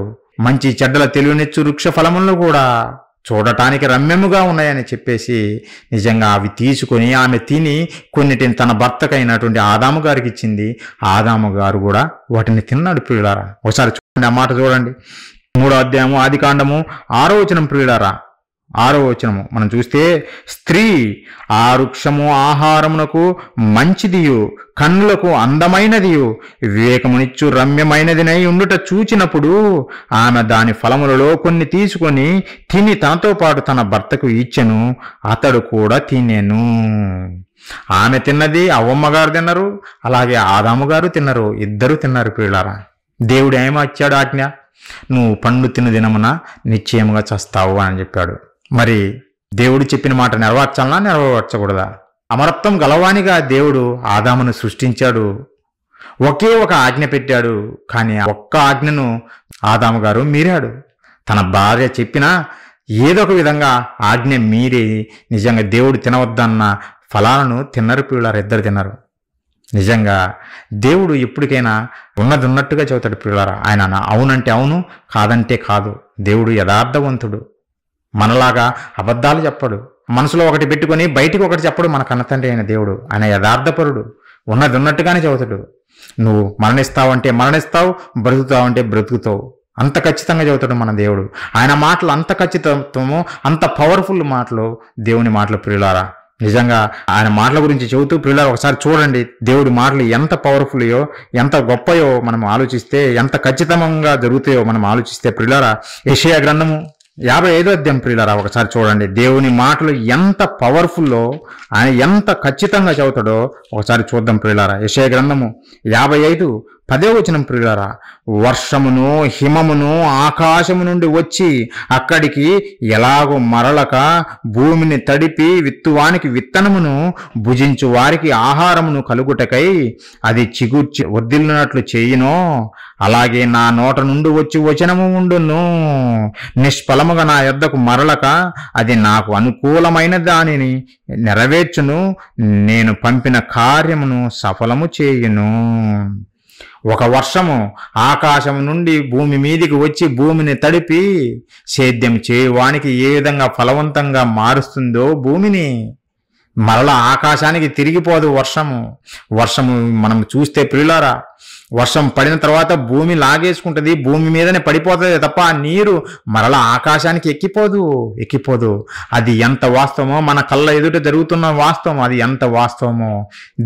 మంచి చెడ్డల తెలివినిచ్చు వృక్ష ఫలములను కూడా చూడటానికి రమ్యముగా ఉన్నాయని చెప్పేసి నిజంగా అవి తీసుకొని ఆమె తిని కొన్నిటిని తన భర్తకైనటువంటి ఆదాము గారికి ఇచ్చింది. ఆదాము గారు కూడా వాటిని తిన్నాడు ప్రియులారా. ఒకసారి చూడండి, ఆ మాట చూడండి. 3వ అధ్యాయము ఆదికాండము 6వ వచనం ప్రియులారా. 6వ వచనము మనం చూస్తే, స్త్రీ ఆ వృక్షము ఆహారమునకు మంచిదియు కన్నులకు అందమైనదియు వివేకమునిచ్చు రమ్యమైనదినై ఉండుట చూచినప్పుడు ఆమె దాని ఫలములలో కొన్ని తీసుకొని తిని తనతో పాటు తన భర్తకు ఇచ్చెను, అతడు కూడా తినెను. ఆమె తిన్నది అవ్వమ్మ గారు తిన్నారు, అలాగే ఆదాము గారు తిన్నారు, ఇద్దరు తిన్నారు ప్రియులారా. దేవుడు ఏమో ఇచ్చాడు ఆజ్ఞ, నువ్వు పండు తిను దినమున నిశ్చయముగా చస్తావు అని చెప్పాడు. మరి దేవుడు చెప్పిన మాట నెరవేర్చాలనా నెరవేర్చకూడదా? అమరత్వం గలవానిగా దేవుడు ఆదామును సృష్టించాడు. ఒకే ఒక ఆజ్ఞ పెట్టాడు, కానీ ఆ ఒక్క ఆజ్ఞను ఆదాము గారు మీరాడు. తన భార్య చెప్పినా ఏదో ఒక విధంగా ఆజ్ఞ మీరి నిజంగా దేవుడు తినవద్దన్న ఫలాలను తిన్నారు పిల్లలు, ఇద్దరు తిన్నారు. నిజంగా దేవుడు ఎప్పటికైనా ఉన్నది ఉన్నట్టుగా చెబుతాడు ప్రియులారా. ఆయన అవునంటే అవును, కాదంటే కాదు. దేవుడు యథార్థవంతుడు. మనలాగా అబద్ధాలు చెప్పడు. మనసులో ఒకటి పెట్టుకొని బయటికి ఒకటి చెప్పడు. మన కన్నతండ్రి అయిన దేవుడు. ఆయన యథార్థపరుడు. ఉన్నది ఉన్నట్టుగానే చెబుతాడు. నువ్వు మరణిస్తావంటే మరణిస్తావు, బ్రతుకుతావంటే బ్రతుకుతావు. అంత ఖచ్చితంగా చెబుతాడు మన దేవుడు. ఆయన మాటలు అంత ఖచ్చితత్వము, అంత పవర్ఫుల్ మాటలు దేవుని మాటలు ప్రియులారా. నిజంగా ఆయన మాటల గురించి చెబుతూ ప్రియులారా ఒకసారి చూడండి, దేవుడి మాటలు ఎంత పవర్ఫుల్యో, ఎంత గొప్పయో మనం ఆలోచిస్తే, ఎంత ఖచ్చితంగా జరుగుతాయో మనం ఆలోచిస్తే ప్రియులారా, యెషయా గ్రంథము 55వ అధ్యాయం ప్రియులారా ఒకసారి చూడండి. దేవుని మాటలు ఎంత పవర్ఫుల్లో, ఆయన ఎంత ఖచ్చితంగా చెబుతాడో ఒకసారి చూద్దాం ప్రియులారా. యెషయా గ్రంథము 55:10 వచనం ప్రియులారా, వర్షమును హిమమును ఆకాశము నుండి వచ్చి అక్కడికి ఎలాగో మరలక భూమిని తడిపి విత్తువానికి విత్తనమును భుజించు వారికి ఆహారమును కలుగుటకై అది చిగుర్చి వర్ధిల్లినట్లు చేయునో, అలాగే నా నోట నుండి వచ్చి వచనము ఉండును. నిష్ఫలముగా నా యొద్దకు మరలక అది నాకు అనుకూలమైన దానిని నెరవేర్చును. నేను పంపిన కార్యమును సఫలము చేయును. ఒక వర్షము ఆకాశం నుండి భూమి మీదికి వచ్చి భూమిని తడిపి సేద్యం చేయవానికి ఏ విధంగా ఫలవంతంగా మారుస్తుందో భూమిని, మరలా ఆకాశానికి తిరిగిపోదు వర్షము. వర్షము మనం చూస్తే ప్రియులారా, వర్షం పడిన తర్వాత భూమి లాగేసుకుంటుంది, భూమి మీదనే పడిపోతుంది తప్ప ఆ నీరు మరలా ఆకాశానికి ఎక్కిపోదు. అది ఎంత వాస్తవమో, మన కళ్ళ ఎదుట జరుగుతున్న వాస్తవం అది ఎంత వాస్తవమో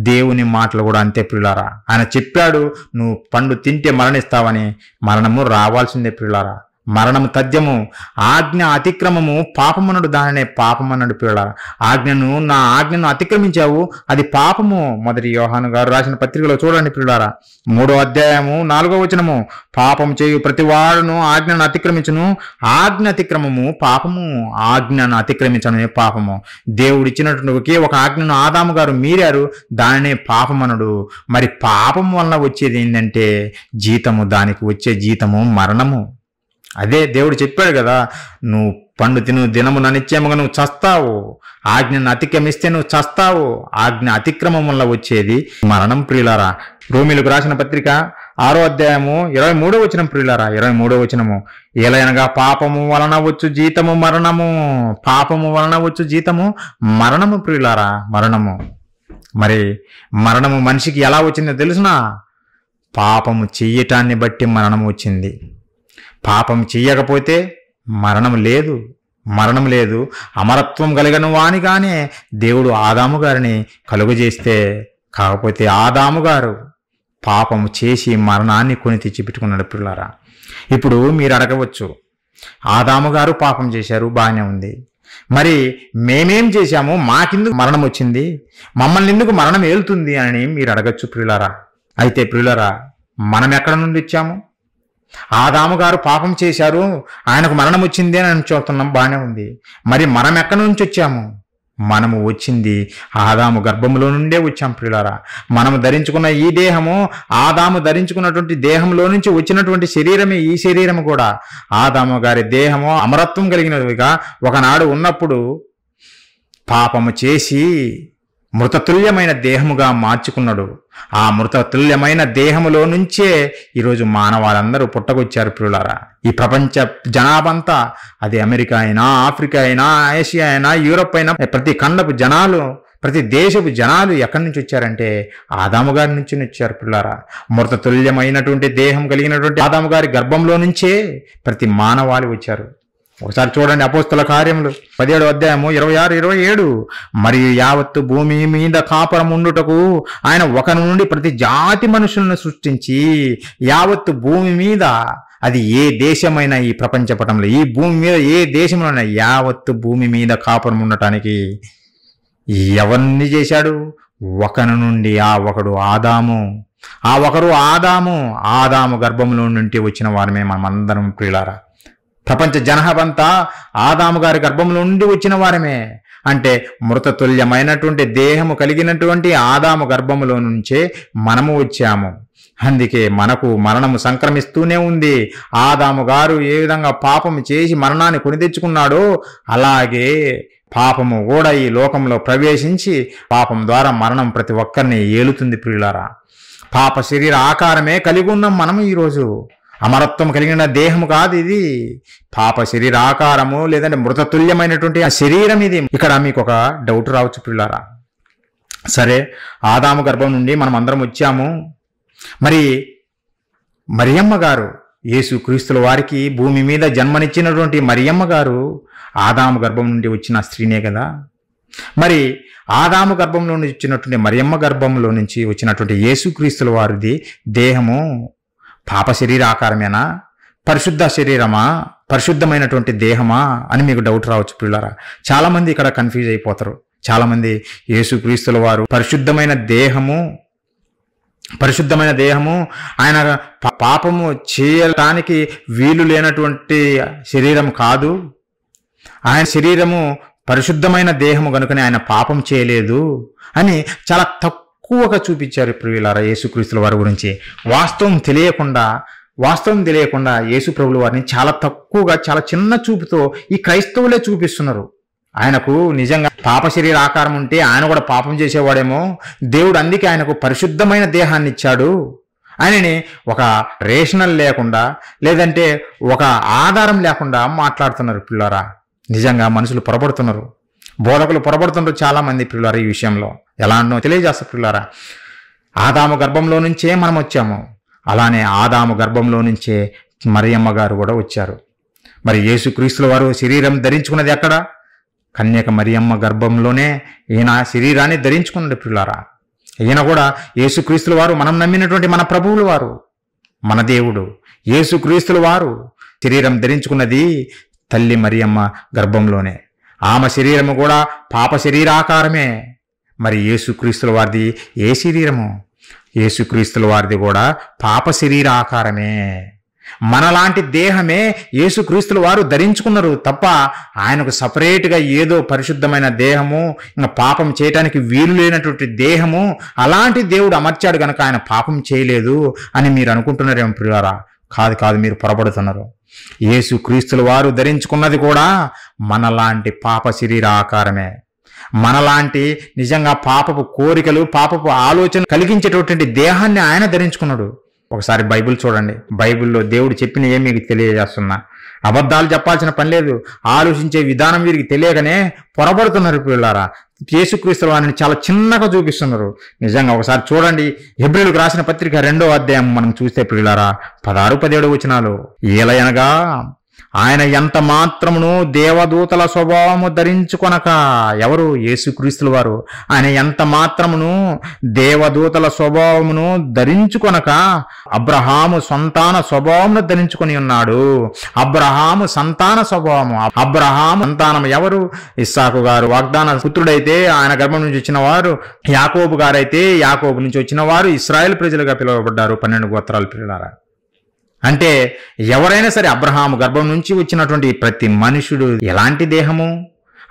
దేవుని మాటలు కూడా అంతే ప్రియులారా. ఆయన చెప్పాడు, నువ్వు పండు తింటే మరణిస్తావని. మరణము రావాల్సిందే ప్రియులారా. మరణము తథ్యము, ఆజ్ఞ అతిక్రమము పాపమనడు, దానినే పాపమన్నాడు ప్రియులారా. నా ఆజ్ఞను అతిక్రమించావు, అది పాపము. మొదటి యోహాను గారు రాసిన పత్రికలో చూడండి ప్రియులారా, 3వ అధ్యాయము 4వ వచనము, పాపం చేయు ప్రతివాడును ఆజ్ఞను అతిక్రమించును, ఆజ్ఞ అతిక్రమము పాపము, ఆజ్ఞను అతిక్రమించడమే పాపము. దేవుడిచ్చినటువంటి ఒకే ఒక ఆజ్ఞను ఆదాము గారు మీరారు, దానినే పాపమనడు. మరి పాపం వలన వచ్చేది ఏంటంటే జీతము, దానికి వచ్చే జీతము మరణము. అదే దేవుడు చెప్పాడు కదా, నువ్వు పండు తిను దినమున నిశ్చయముగా నువ్వు చస్తావు, ఆజ్ఞను అతిక్రమిస్తే నువ్వు చస్తావు. ఆజ్ఞ అతిక్రమం వల్ల వచ్చేది మరణం ప్రియులారా. రోమీలకు రాసిన పత్రిక 6వ అధ్యాయము 23వ వచనం ప్రియులారా, 23వ వచనము, ఏలయనగా పాపము వలన వచ్చు జీతము మరణము, పాపము వలన వచ్చు జీతము మరణము ప్రియులారా, మరణము. మరి మరణము మనిషికి ఎలా వచ్చిందో తెలుసునా? పాపము చెయ్యటాన్ని బట్టి మరణం వచ్చింది. పాపం చెయ్యకపోతే మరణం లేదు. అమరత్వం కలిగిన వానిగానే దేవుడు ఆదాము గారిని కలుగజేస్తే, కాకపోతే ఆదాము గారు పాపము చేసి మరణాన్ని కొని తెచ్చిపెట్టుకున్నాడు పిల్లారా. ఇప్పుడు మీరు అడగవచ్చు, ఆదాము గారు పాపం చేశారు, బాగానే ఉంది, మరి మేమేం చేశాము, మాకెందుకు మరణం వచ్చింది, మమ్మల్ని ఎందుకు మరణం ఏలుతుంది అని మీరు అడగచ్చు ప్రియులారా. అయితే ప్రియులారా, మనం ఎక్కడ నుండి వచ్చాము? ఆదాము గారు పాపం చేశారు, ఆయనకు మరణం వచ్చింది అని చూస్తున్నాం, బాగానే ఉంది. మరి మనం ఎక్కడి నుంచి వచ్చాము? మనము వచ్చింది ఆదాము గర్భంలో నుండే వచ్చాం ప్రియులారా. మనము ధరించుకున్న ఈ దేహము ఆదాము ధరించుకున్నటువంటి దేహంలో నుంచి వచ్చినటువంటి శరీరమే ఈ శరీరము కూడా. ఆదాము గారి దేహము అమరత్వం కలిగినదిగా ఒకనాడు ఉన్నప్పుడు పాపము చేసి మృతతుల్యమైన దేహముగా మార్చుకున్నాడు. ఆ మృతతుల్యమైన దేహములో నుంచే ఈరోజు మానవాళ్ళందరూ పుట్టకొచ్చారు ప్రియులారా. ఈ ప్రపంచ జనాభంతా, అది అమెరికా అయినా, ఆఫ్రికా అయినా, ఏషియా అయినా, యూరప్ అయినా, ప్రతి ఖండపు జనాలు, ప్రతి దేశపు జనాలు ఎక్కడి నుంచి వచ్చారంటే ఆదాము గారి నుంచి వచ్చారు పిల్లారా. మృతతుల్యమైనటువంటి దేహం కలిగినటువంటి ఆదాము గారి గర్భంలో నుంచే ప్రతి మానవాళి వచ్చారు. ఒకసారి చూడండి, అపోస్తల కార్యములు 17వ అధ్యాయము 26-27, మరియు యావత్తు భూమి మీద కాపురం ఉండుటకు ఆయన ఒకరి నుండి ప్రతి జాతి మనుషులను సృష్టించి, యావత్తు భూమి మీద, అది ఏ దేశమైనా ఈ ప్రపంచ పటంలో, ఈ భూమి మీద ఏ దేశంలోనైనా యావత్తు భూమి మీద కాపురం ఉండటానికి ఎవరిని చేశాడు? ఒకరి నుండి ఆ ఒకడు ఆదాము. ఆ ఒకరు ఆదాము గర్భంలో నుండి వచ్చిన వారమే మనమందరం ప్రియులారా. ప్రపంచ జనాభంతా ఆదాము గారి గర్భంలో నుండి వచ్చిన వారమే. అంటే మృతతుల్యమైనటువంటి దేహము కలిగినటువంటి ఆదాము గర్భములో నుంచే మనము వచ్చాము. అందుకే మనకు మరణము సంక్రమిస్తూనే ఉంది. ఆదాము గారు ఏ విధంగా పాపము చేసి మరణాన్ని కొని తెచ్చుకున్నాడో అలాగే పాపము కూడా ఈ లోకంలో ప్రవేశించి పాపం ద్వారా మరణం ప్రతి ఒక్కరిని ఏలుతుంది ప్రియులారా. పాప శరీర ఆకారమే కలిగి ఉన్నాం మనం ఈరోజు. అమరత్వం కలిగిన దేహము కాదు ఇది, పాప శరీర ఆకారము, లేదంటే మృతతుల్యమైనటువంటి ఆ శరీరం ఇది. ఇక్కడ మీకు ఒక డౌట్ రావచ్చు ప్రియులారా. సరే, ఆదాము గర్భం నుండి మనం అందరం వచ్చాము. మరి మరియమ్మ గారు, యేసు క్రీస్తుల వారికి భూమి మీద జన్మనిచ్చినటువంటి మరియమ్మ గారు ఆదాము గర్భం నుండి వచ్చిన స్త్రీనే కదా. మరి ఆదాము గర్భంలో నుంచి వచ్చినటువంటి మరియమ్మ గర్భంలో నుంచి వచ్చినటువంటి యేసు క్రీస్తుల వారిది దేహము పాప శరీర ఆకారమేనా, పరిశుద్ధ శరీరమా, పరిశుద్ధమైనటువంటి దేహమా అని మీకు డౌట్ రావచ్చు పిల్లరా. చాలామంది ఇక్కడ కన్ఫ్యూజ్ అయిపోతారు. చాలామంది యేసు క్రీస్తుల వారు పరిశుద్ధమైన దేహము ఆయన పాపము చేయడానికి వీలు లేనటువంటి శరీరం కాదు, ఆయన శరీరము పరిశుద్ధమైన దేహము కనుకనే ఆయన పాపం చేయలేదు అని చాలా తక్కువగా చూపించారు ప్రియులారా యేసుక్రీస్తుల వారి గురించి. వాస్తవం తెలియకుండా యేసు ప్రభుల వారిని చాలా తక్కువగా, చాలా చిన్న చూపుతో ఈ క్రైస్తవులే చూపిస్తున్నారు. ఆయనకు నిజంగా పాప శరీర ఆకారం ఉంటే ఆయన కూడా పాపం చేసేవాడేమో, దేవుడు అందుకే ఆయనకు పరిశుద్ధమైన దేహాన్ని ఇచ్చాడు. ఆయనని ఒక రేషనల్ లేకుండా, లేదంటే ఒక ఆధారం లేకుండా మాట్లాడుతున్నారు పిల్లరా. నిజంగా మనుషులు పొరపడుతున్నారు, బోధకులు పొరపడుతున్నారు చాలామంది పిల్లరా. ఈ విషయంలో ఎలా అన్నో తెలియజేస్తారు పిల్లరా. ఆదాము గర్భంలో నుంచే మనం వచ్చాము, అలానే ఆదాము గర్భంలో నుంచే మరియమ్మ గారు కూడా వచ్చారు. మరి యేసుక్రీస్తుల వారు శరీరం ధరించుకున్నది ఎక్కడ? కన్యక మరియమ్మ గర్భంలోనే ఈయన శరీరాన్ని ధరించుకున్నాడు పిల్లారా. ఈయన కూడా యేసుక్రీస్తుల వారు మనం నమ్మినటువంటి మన ప్రభువుల వారు, మన దేవుడు యేసుక్రీస్తుల వారు శరీరం ధరించుకున్నది తల్లి మరియమ్మ గర్భంలోనే. ఆమె శరీరము కూడా పాప శరీరాకారమే. మరి యేసుక్రీస్తుల వారిది ఏ శరీరము? యేసుక్రీస్తుల వారిది కూడా పాప శరీర ఆకారమే. మనలాంటి దేహమే యేసుక్రీస్తుల వారు ధరించుకున్నారు తప్ప ఆయనకు సపరేట్గా ఏదో పరిశుద్ధమైన దేహము, ఇంకా పాపం చేయటానికి వీలు లేనటువంటి దేహము అలాంటి దేవుడు అమర్చాడు కనుక ఆయన పాపం చేయలేదు అని మీరు అనుకుంటున్నారేమో ప్రియులారా. కాదు, మీరు పొరపడుతున్నారు. యేసుక్రీస్తుల వారు ధరించుకున్నది కూడా మనలాంటి పాప శరీర ఆకారమే. మనలాంటి నిజంగా పాపపు కోరికలు, పాపపు ఆలోచన కలిగించేటటువంటి దేహాన్ని ఆయన ధరించుకున్నాడు. ఒకసారి బైబిల్ చూడండి. బైబిల్లో దేవుడు చెప్పిన ఏం మీకు తెలియజేస్తున్నా. అబద్ధాలు చెప్పాల్సిన పని లేదు. ఆలోచించే విధానం వీరికి తెలియకనే పొరపడుతున్నారు పిల్లారా. యేసుక్రీస్తుల వారిని చాలా చిన్నగా చూపిస్తున్నారు. నిజంగా ఒకసారి చూడండి. హెబ్రీయులకు రాసిన పత్రిక 2వ అధ్యాయం మనం చూస్తే పిల్లారా 16-17 వచనాలు. ఏలయనగా ఆయన ఎంత మాత్రమును దేవదూతల స్వభావము ధరించుకొనక, ఎవరు? యేసుక్రీస్తుల వారు. ఆయన ఎంత మాత్రమును దేవదూతల స్వభావమును ధరించుకొనక అబ్రహాము సంతాన స్వభావమును ధరించుకొని ఉన్నాడు. అబ్రహాము సంతాన స్వభావము. అబ్రహాము సంతానం ఎవరు? ఇస్సాకు గారు వాగ్దాన పుత్రుడైతే ఆయన గర్భం నుంచి వచ్చిన వారు. యాకోబు గారైతే యాకోబు నుంచి వచ్చిన వారు ఇశ్రాయేలు ప్రజలుగా పిలువబడ్డారు. 12 గోత్రాలు పిల్లలారా. అంటే ఎవరైనా సరే అబ్రహాము గర్భం నుంచి వచ్చినటువంటి ప్రతి మనుషుడు ఎలాంటి దేహము?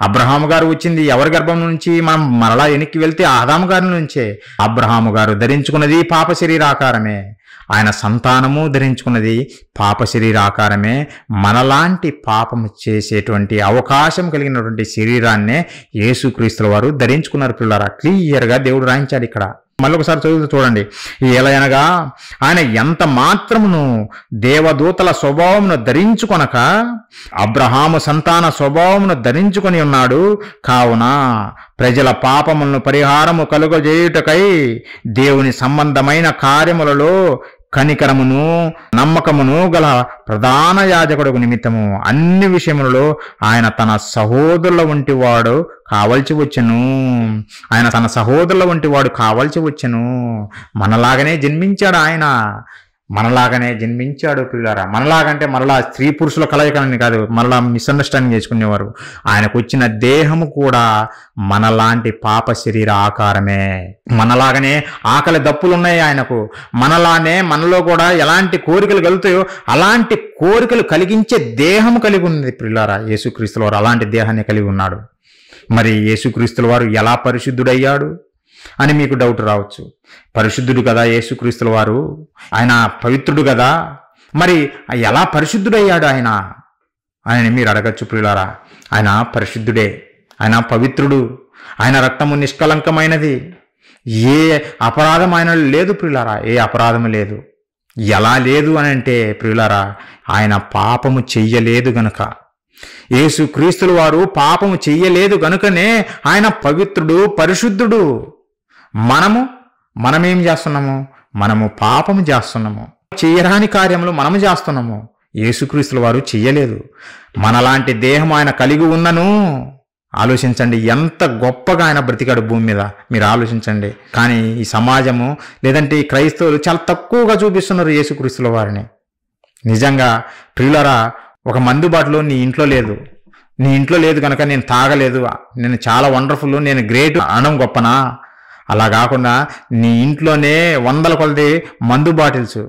అబ్రహాము గారు వచ్చింది ఎవరి గర్భం నుంచి? మనం మరలా వెనక్కి వెళ్తే ఆదాము గారి నుంచే. అబ్రహాము గారు ధరించుకున్నది పాప శరీరాకారమే, ఆయన సంతానము ధరించుకున్నది పాప శరీరాకారమే. మనలాంటి పాపము చేసేటువంటి అవకాశం కలిగినటువంటి శరీరాన్నే యేసుక్రీస్తుల వారు ధరించుకున్నారు పిల్లరా. క్లియర్గా దేవుడు రాయించాడు ఇక్కడ. మళ్ళీ ఒకసారి చదువుతూ చూడండి. ఎలయనగా ఆయన ఎంత మాత్రమును దేవదూతల స్వభావమును ధరించుకొనక అబ్రహాము సంతాన స్వభావమును ధరించుకొని ఉన్నాడు. కావున ప్రజల పాపములను పరిహారము కలుగజేయుటకై దేవుని సంబంధమైన కార్యములలో కనికరమును నమ్మకమును గల ప్రధాన యాజకుడు నిమిత్తము అన్ని విషయములలో ఆయన తన సహోదరుల వంటి వాడు కావలసి వచ్చెను. ఆయన తన సహోదరుల వంటి వాడు కావలసి వచ్చెను. మనలాగనే జన్మించాడు ఆయన, మనలాగానే జన్మించాడు పిల్లారా. మనలాగంటే మరలా స్త్రీ పురుషుల కలయికని కాదు, మరలా మిస్అండర్స్టాండింగ్ చేసుకునేవారు. ఆయనకు వచ్చిన దేహము కూడా మనలాంటి పాప శరీర ఆకారమే. మనలాగనే ఆకలి దప్పులు ఉన్నాయి ఆయనకు. మనలానే మనలో కూడా ఎలాంటి కోరికలు కలుగుతాయో అలాంటి కోరికలు కలిగించే దేహము కలిగి ఉంది పిల్లారా. యేసుక్రీస్తుల వారు అలాంటి దేహాన్ని కలిగి ఉన్నాడు. మరి యేసుక్రీస్తుల వారు ఎలా పరిశుద్ధుడయ్యాడు అని మీకు డౌట్ రావచ్చు. పరిశుద్ధుడు కదా యేసుక్రీస్తుల వారు, ఆయన పవిత్రుడు కదా, మరి ఎలా పరిశుద్ధుడయ్యాడు ఆయన అని మీరు అడగచ్చు ప్రియులారా. ఆయన పరిశుద్ధుడే, ఆయన పవిత్రుడు, ఆయన రక్తము నిష్కలంకమైనది, ఏ అపరాధం ఆయన లేదు ప్రియులారా, ఏ అపరాధము లేదు. ఎలా లేదు అని అంటే ప్రియులారా, ఆయన పాపము చెయ్యలేదు గనుక, యేసుక్రీస్తుల వారు పాపము చెయ్యలేదు గనుకనే ఆయన పవిత్రుడు, పరిశుద్ధుడు. మనమేం చేస్తున్నాము? మనము పాపము చేస్తున్నాము, చెయ్యరాని కార్యములు మనము చేస్తున్నాము. యేసుక్రీస్తుల వారు చెయ్యలేదు. మనలాంటి దేహం ఆయన కలిగి ఉన్నను. ఆలోచించండి, ఎంత గొప్పగా ఆయన బ్రతికాడు భూమి మీద, మీరు ఆలోచించండి. కానీ ఈ సమాజము లేదంటే ఈ క్రైస్తవులు చాలా తక్కువగా చూపిస్తున్నారు యేసుక్రీస్తుల వారిని. నిజంగా ప్రియులరా, ఒక మందు బాటలు నీ ఇంట్లో లేదు కనుక నేను తాగలేదు, నేను చాలా వండర్ఫుల్, నేను గ్రేట్ అనడం గొప్పనా? అలా కాకుండా నీ ఇంట్లోనే వందల కొలది మందు బాటిల్స్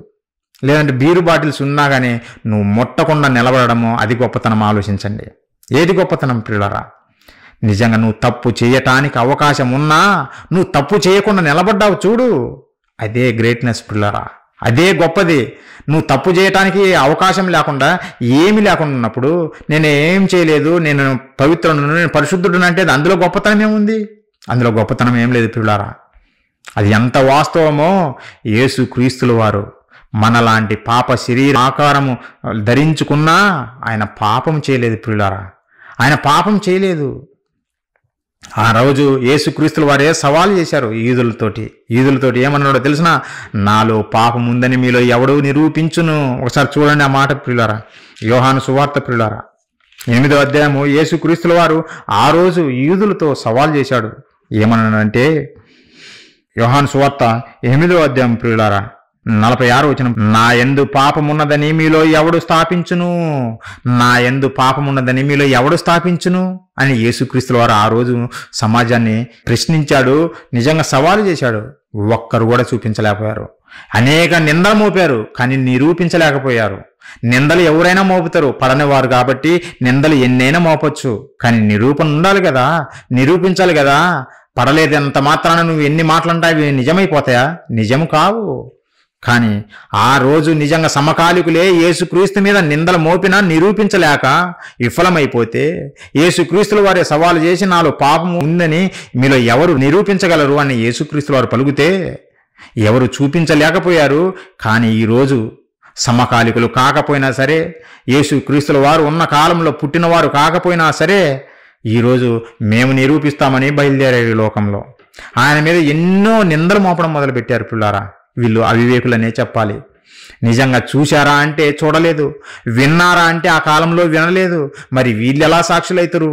లేదంటే బీరు బాటిల్స్ ఉన్నా కానీ నువ్వు ముట్టకుండా నిలబడము, అది గొప్పతనం. ఆలోచించండి, ఏది గొప్పతనం ప్రియులరా? నిజంగా నువ్వు తప్పు చేయటానికి అవకాశం ఉన్నా నువ్వు తప్పు చేయకుండా నిలబడ్డావు చూడు, అదే గ్రేట్నెస్ ప్రియులరా, అదే గొప్పది. నువ్వు తప్పు చేయటానికి అవకాశం లేకుండా, ఏమి లేకుండా ఉన్నప్పుడు నేను ఏం చేయలేదు, నేను పవిత్రుడు, నేను పరిశుద్ధుడు అంటే అందులో గొప్పతనం ఏముంది? అందులో గొప్పతనం ఏం లేదు ప్రియులారా. అది ఎంత వాస్తవమో, యేసుక్రీస్తుల వారు మనలాంటి పాప శరీర ఆకారము ధరించుకున్నా ఆయన పాపం చేయలేదు ప్రియులారా, ఆయన పాపం చేయలేదు. ఆ రోజు యేసుక్రీస్తుల వారే సవాలు చేశారు ఈదులతోటి ఏమన్నాడో తెలిసిన? నాలో పాపం ఉందని మీలో ఎవడు నిరూపించును. ఒకసారి చూడండి ఆ మాట ప్రియులారా, యోహాను సువార్త ప్రియులారా 8వ అధ్యాయము. యేసుక్రీస్తుల వారు ఆ రోజు యూదులతో సవాల్ చేశాడు. ఏమన్నాడంటే, యోహాను సువార్త 8వ అధ్యాయం ప్రియులారా 46వ వచనం, నా యందు పాపమున్నదని మీలో ఎవడు స్థాపించును, నా యందు పాపమున్నదని మీలో ఎవడు స్థాపించును అని యేసుక్రీస్తుల వారు ఆ రోజు సమాజాన్ని ప్రశ్నించాడు, నిజంగా సవాలు చేశాడు. ఒక్కరు కూడా చూపించలేకపోయారు. అనేక నిందలు మోపారు, కానీ నిరూపించలేకపోయారు. నిందలు ఎవరైనా మోపుతారు, పడని వారు కాబట్టి నిందలు ఎన్నైనా మోపొచ్చు, కానీ నిరూపణ ఉండాలి కదా, నిరూపించాలి కదా. పడలేదంత మాత్రాన నువ్వు ఎన్ని మాటలంటావి నిజమైపోతాయా? నిజము కావు. కానీ ఆ రోజు నిజంగా సమకాలికులే యేసుక్రీస్తు మీద నిందలు మోపినా నిరూపించలేక విఫలమైపోతే, యేసుక్రీస్తుల వారే సవాలు చేసి నాలో పాపం ఉందని మీలో ఎవరు నిరూపించగలరు అని యేసుక్రీస్తుల వారు పలుకుతే ఎవరు చూపించలేకపోయారు. కానీ ఈరోజు సమకాలికులు కాకపోయినా సరే, యేసుక్రీస్తుల వారు ఉన్న కాలంలో పుట్టినవారు కాకపోయినా సరే, ఈరోజు మేము నిరూపిస్తామని బయలుదేరారు ఈ లోకంలో. ఆయన మీద ఎన్నో నిందలు మోపడం మొదలుపెట్టారు పిల్లారా. వీళ్ళు అవివేకులనే చెప్పాలి. నిజంగా చూశారా అంటే చూడలేదు, విన్నారా అంటే ఆ కాలంలో వినలేదు. మరి వీళ్ళు ఎలా సాక్షులవుతారు?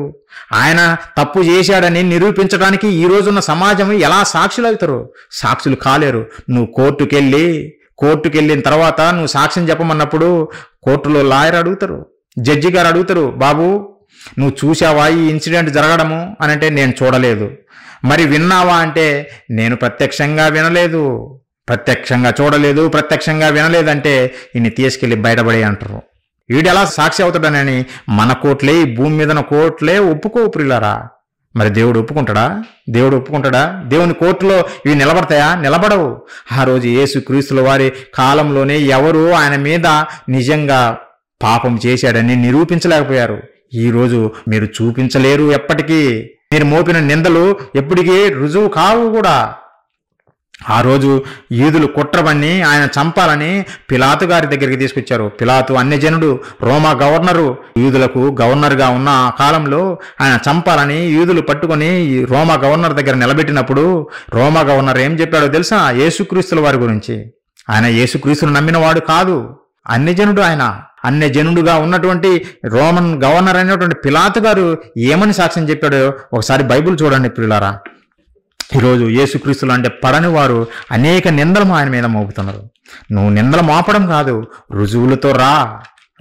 ఆయన తప్పు చేశాడని నిరూపించడానికి ఈ రోజున్న సమాజం ఎలా సాక్షులవుతారు? సాక్షులు కాలేరు. నువ్వు కోర్టుకు వెళ్ళిన తర్వాత నువ్వు సాక్ష్యం చెప్పమన్నప్పుడు కోర్టులో లాయర్ అడుగుతారు, జడ్జి గారు అడుగుతారు, బాబు నువ్వు చూసావా ఈ ఇన్సిడెంట్ జరగడము అని అంటే నేను చూడలేదు. మరి విన్నావా అంటే నేను ప్రత్యక్షంగా వినలేదు, ప్రత్యక్షంగా చూడలేదు, ప్రత్యక్షంగా వినలేదంటే ఇన్ని తీసుకెళ్ళి బయటపడే అంటారు. వీడు ఎలా సాక్షి అవుతాడనని మన కోర్టులే, ఈ భూమి మీద కోర్టులే ఒప్పుకో ప్రియులారా. మరి దేవుడు ఒప్పుకుంటాడా? దేవుని కోర్టులో ఇవి నిలబడతాయా? నిలబడవు. ఆ రోజు యేసుక్రీస్తుల వారి కాలంలోనే ఎవరు ఆయన మీద నిజంగా పాపం చేశాడని నిరూపించలేకపోయారు. ఈరోజు మీరు చూపించలేరు. ఎప్పటికీ మీరు మోపిన నిందలు ఎప్పటికీ రుజువు కావు కూడా. ఆ రోజు యూదులు కుట్రవన్నీ ఆయన చంపాలని పిలాతు గారి దగ్గరికి తీసుకొచ్చారు. పిలాతు అన్యజనుడు, రోమా గవర్నరు, యూదులకు గవర్నర్గా ఉన్న ఆ కాలంలో ఆయన చంపాలని యూదులు పట్టుకొని రోమా గవర్నర్ దగ్గర నిలబెట్టినప్పుడు రోమా గవర్నర్ ఏం చెప్పాడో తెలుసా? యేసుక్రీస్తుల వారి గురించి. ఆయన యేసుక్రీస్తును నమ్మినవాడు కాదు, అన్యజనుడు. ఆయన అన్యజనుడుగా ఉన్నటువంటి రోమన్ గవర్నర్ అయినటువంటి పిలాతు గారు ఏమని సాక్ష్యం చెప్పాడో ఒకసారి బైబిల్ చూడండి ప్రియులారా. ఈరోజు యేసుక్రీస్తులు అంటే పడని వారు అనేక నిందలు ఆయన మీద మోపుతున్నారు. నువ్వు నిందలు మోపడం కాదు,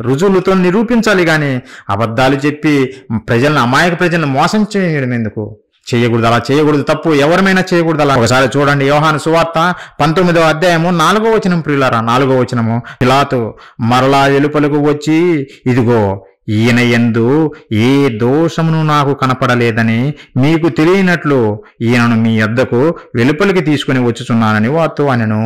రుజువులతో నిరూపించాలి. కానీ అబద్ధాలు చెప్పి అమాయక ప్రజలను మోసం చేయడం ఎందుకు? చేయకూడదు, అలా చేయకూడదు, తప్పు ఎవరిమైనా చేయకూడదు అలా. ఒకసారి చూడండి యోహాను సువార్త 19వ అధ్యాయము 4వ వచనం ప్రియులారా, 4వ వచనము. పిలాతు మరలా వెలుపలకు వచ్చి, ఇదిగో ఈయన యందు ఏ దోషమును నాకు కనపడలేదని మీకు తెలియనట్లు ఈయనను మీ యొద్దకు వెలుపలికి తీసుకుని వచ్చుచున్నానని వారితో అనెను.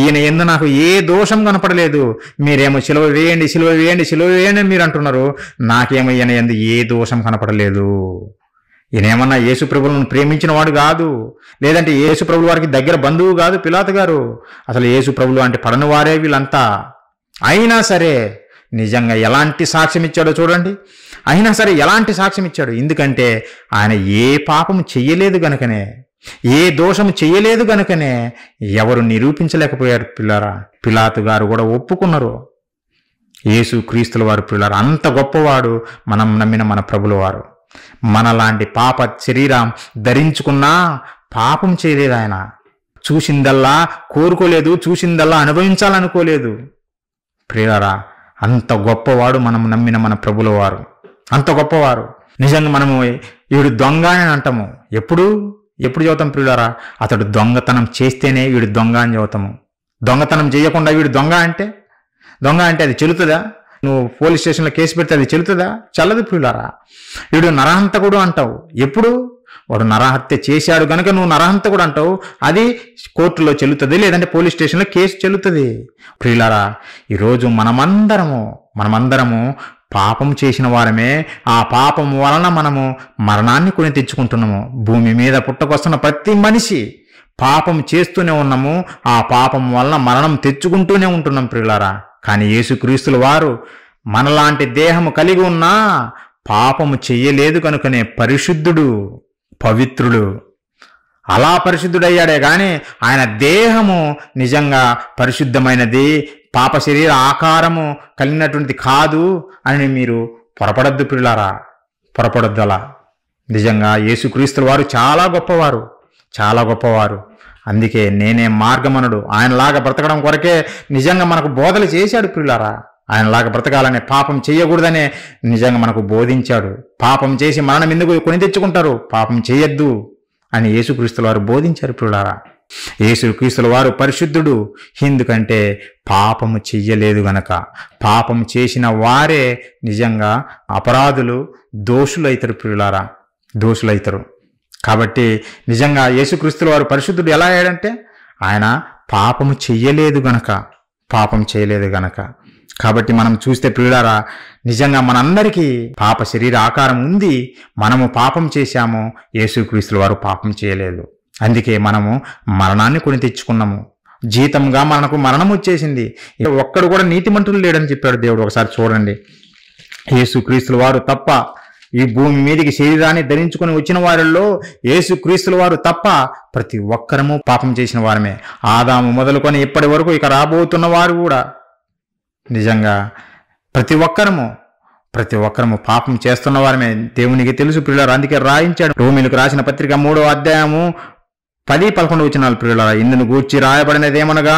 ఈయన యందు నాకు ఏ దోషం కనపడలేదు. మీరేమో సిలువ వేయండి మీరు అంటున్నారు. నాకేమో ఈయన యందు ఏ దోషం కనపడలేదు. ఈయనేమన్నా యేసు ప్రభువులను ప్రేమించిన వాడు కాదు, లేదంటే యేసు ప్రభువు వారికి దగ్గర బంధువు కాదు పిలాతు గారు. అసలు యేసు ప్రభువులు అంటే పడని వారే వీళ్ళంతా. అయినా సరే నిజంగా ఎలాంటి సాక్ష్యం ఇచ్చాడో చూడండి. అయినా సరే ఎలాంటి సాక్ష్యం ఇచ్చాడు, ఎందుకంటే ఆయన ఏ పాపము చెయ్యలేదు గనుకనే, ఏ దోషము చెయ్యలేదు గనుకనే ఎవరు నిరూపించలేకపోయారు పిల్లారా. పిలాతు గారు కూడా ఒప్పుకున్నారు. యేసు క్రీస్తుల వారు పిల్లారు అంత గొప్పవాడు, మనం నమ్మిన మన ప్రభుల వారు. మనలాంటి పాప శరీరం ధరించుకున్నా పాపం చేయలేదు ఆయన. చూసిందల్లా కోరుకోలేదు, చూసిందల్లా అనుభవించాలనుకోలేదు. ప్రియులారా, అంత గొప్పవాడు మనం నమ్మిన మన ప్రభుల వారు, అంత గొప్పవారు. నిజంగా మనము వీడు దొంగ అని అంటాము. ఎప్పుడు చదువుతాం ప్రియులారా? అతడు దొంగతనం చేస్తేనే వీడు దొంగ అని చదువుతాము. దొంగతనం చేయకుండా వీడు దొంగ అంటే అది చెల్లుతుందా? నువ్వు పోలీస్ స్టేషన్లో కేసు పెడితే అది చెల్లుతుందా? చల్లదు ప్రియులారా. వీడు నరహంతకుడు అంటావు. ఎప్పుడు? వాడు నరహత్య చేశాడు గనుక నువ్వు నరహంతకుడు అంటావు. అది కోర్టులో చెల్లుతుంది, లేదంటే పోలీస్ స్టేషన్లో కేసు చెల్లుతుంది. ప్రియులారా, ఈరోజు మనమందరము పాపం చేసిన వారమే. ఆ పాపం వలన మనము మరణాన్ని కొని తెచ్చుకుంటున్నాము. భూమి మీద పుట్టకొస్తున్న ప్రతి మనిషి పాపం చేస్తూనే ఉన్నాము. ఆ పాపం వలన మరణం తెచ్చుకుంటూనే ఉంటున్నాం ప్రియులారా. కానీ యేసుక్రీస్తుల వారు మనలాంటి దేహము కలిగి ఉన్నా పాపము చెయ్యలేదు కనుకనే పరిశుద్ధుడు, పవిత్రుడు. అలా పరిశుద్ధుడయ్యాడే కానీ ఆయన దేహము నిజంగా పరిశుద్ధమైనది, పాప శరీర ఆకారము కలిగినటువంటిది కాదు అని మీరు పొరపడద్దు ప్రియులారా, పొరపడద్దు. అలా నిజంగా యేసుక్రీస్తుల వారు చాలా గొప్పవారు. అందుకే నేనే మార్గమనుడు, ఆయనలాగా బ్రతకడం కొరకే నిజంగా మనకు బోధలు చేశాడు ప్రియులారా. ఆయనలాగా బ్రతకాలనే, పాపం చేయకూడదనే నిజంగా మనకు బోధించాడు. పాపం చేసి మరణం ఎందుకు కొని తెచ్చుకుంటారు, పాపం చేయొద్దు అని యేసుక్రీస్తుల వారు బోధించారు ప్రియులారా. యేసుక్రీస్తుల వారు పరిశుద్ధుడు, ఎందుకంటే పాపము చెయ్యలేదు గనక. పాపం చేసిన వారే నిజంగా అపరాధులు, దోషులైతారు ప్రియులారా, దోషులైతారు. కాబట్టి నిజంగా యేసుక్రీస్తుల వారు పరిశుద్ధుడు ఎలా అయ్యాడంటే ఆయన పాపము చెయ్యలేదు గనక. కాబట్టి మనం చూస్తే ప్రియులారా, నిజంగా మనందరికీ పాప శరీర ఆకారం ఉంది. మనము పాపం చేశాము, యేసుక్రీస్తుల వారు పాపం చేయలేదు. అందుకే మనము మరణాన్ని కొని తెచ్చుకున్నాము. జీతంగా మనకు మరణం వచ్చేసింది. ఒక్కడు కూడా నీతిమంతుడు లేడని చెప్పాడు దేవుడు. ఒకసారి చూడండి, యేసుక్రీస్తుల వారు తప్ప ఈ భూమి మీదకి శరీరాన్ని ధరించుకొని వచ్చిన వారిలో యేసుక్రీస్తుల వారు తప్ప ప్రతి ఒక్కరము పాపం చేసిన వారమే. ఆదాము మొదలుకొని ఇప్పటి వరకు ఇక రాబోతున్న వారు కూడా నిజంగా ప్రతి ఒక్కరము పాపం చేస్తున్న వారమే. దేవునికి తెలుసు ప్రియులారా. అందుకే రాయించాడు. రోమీయులకు రాసిన పత్రిక 3వ అధ్యాయము 10-11 వచనాలు ప్రియులారా. ఇందును గూర్చి రాయబడినదేమనగా,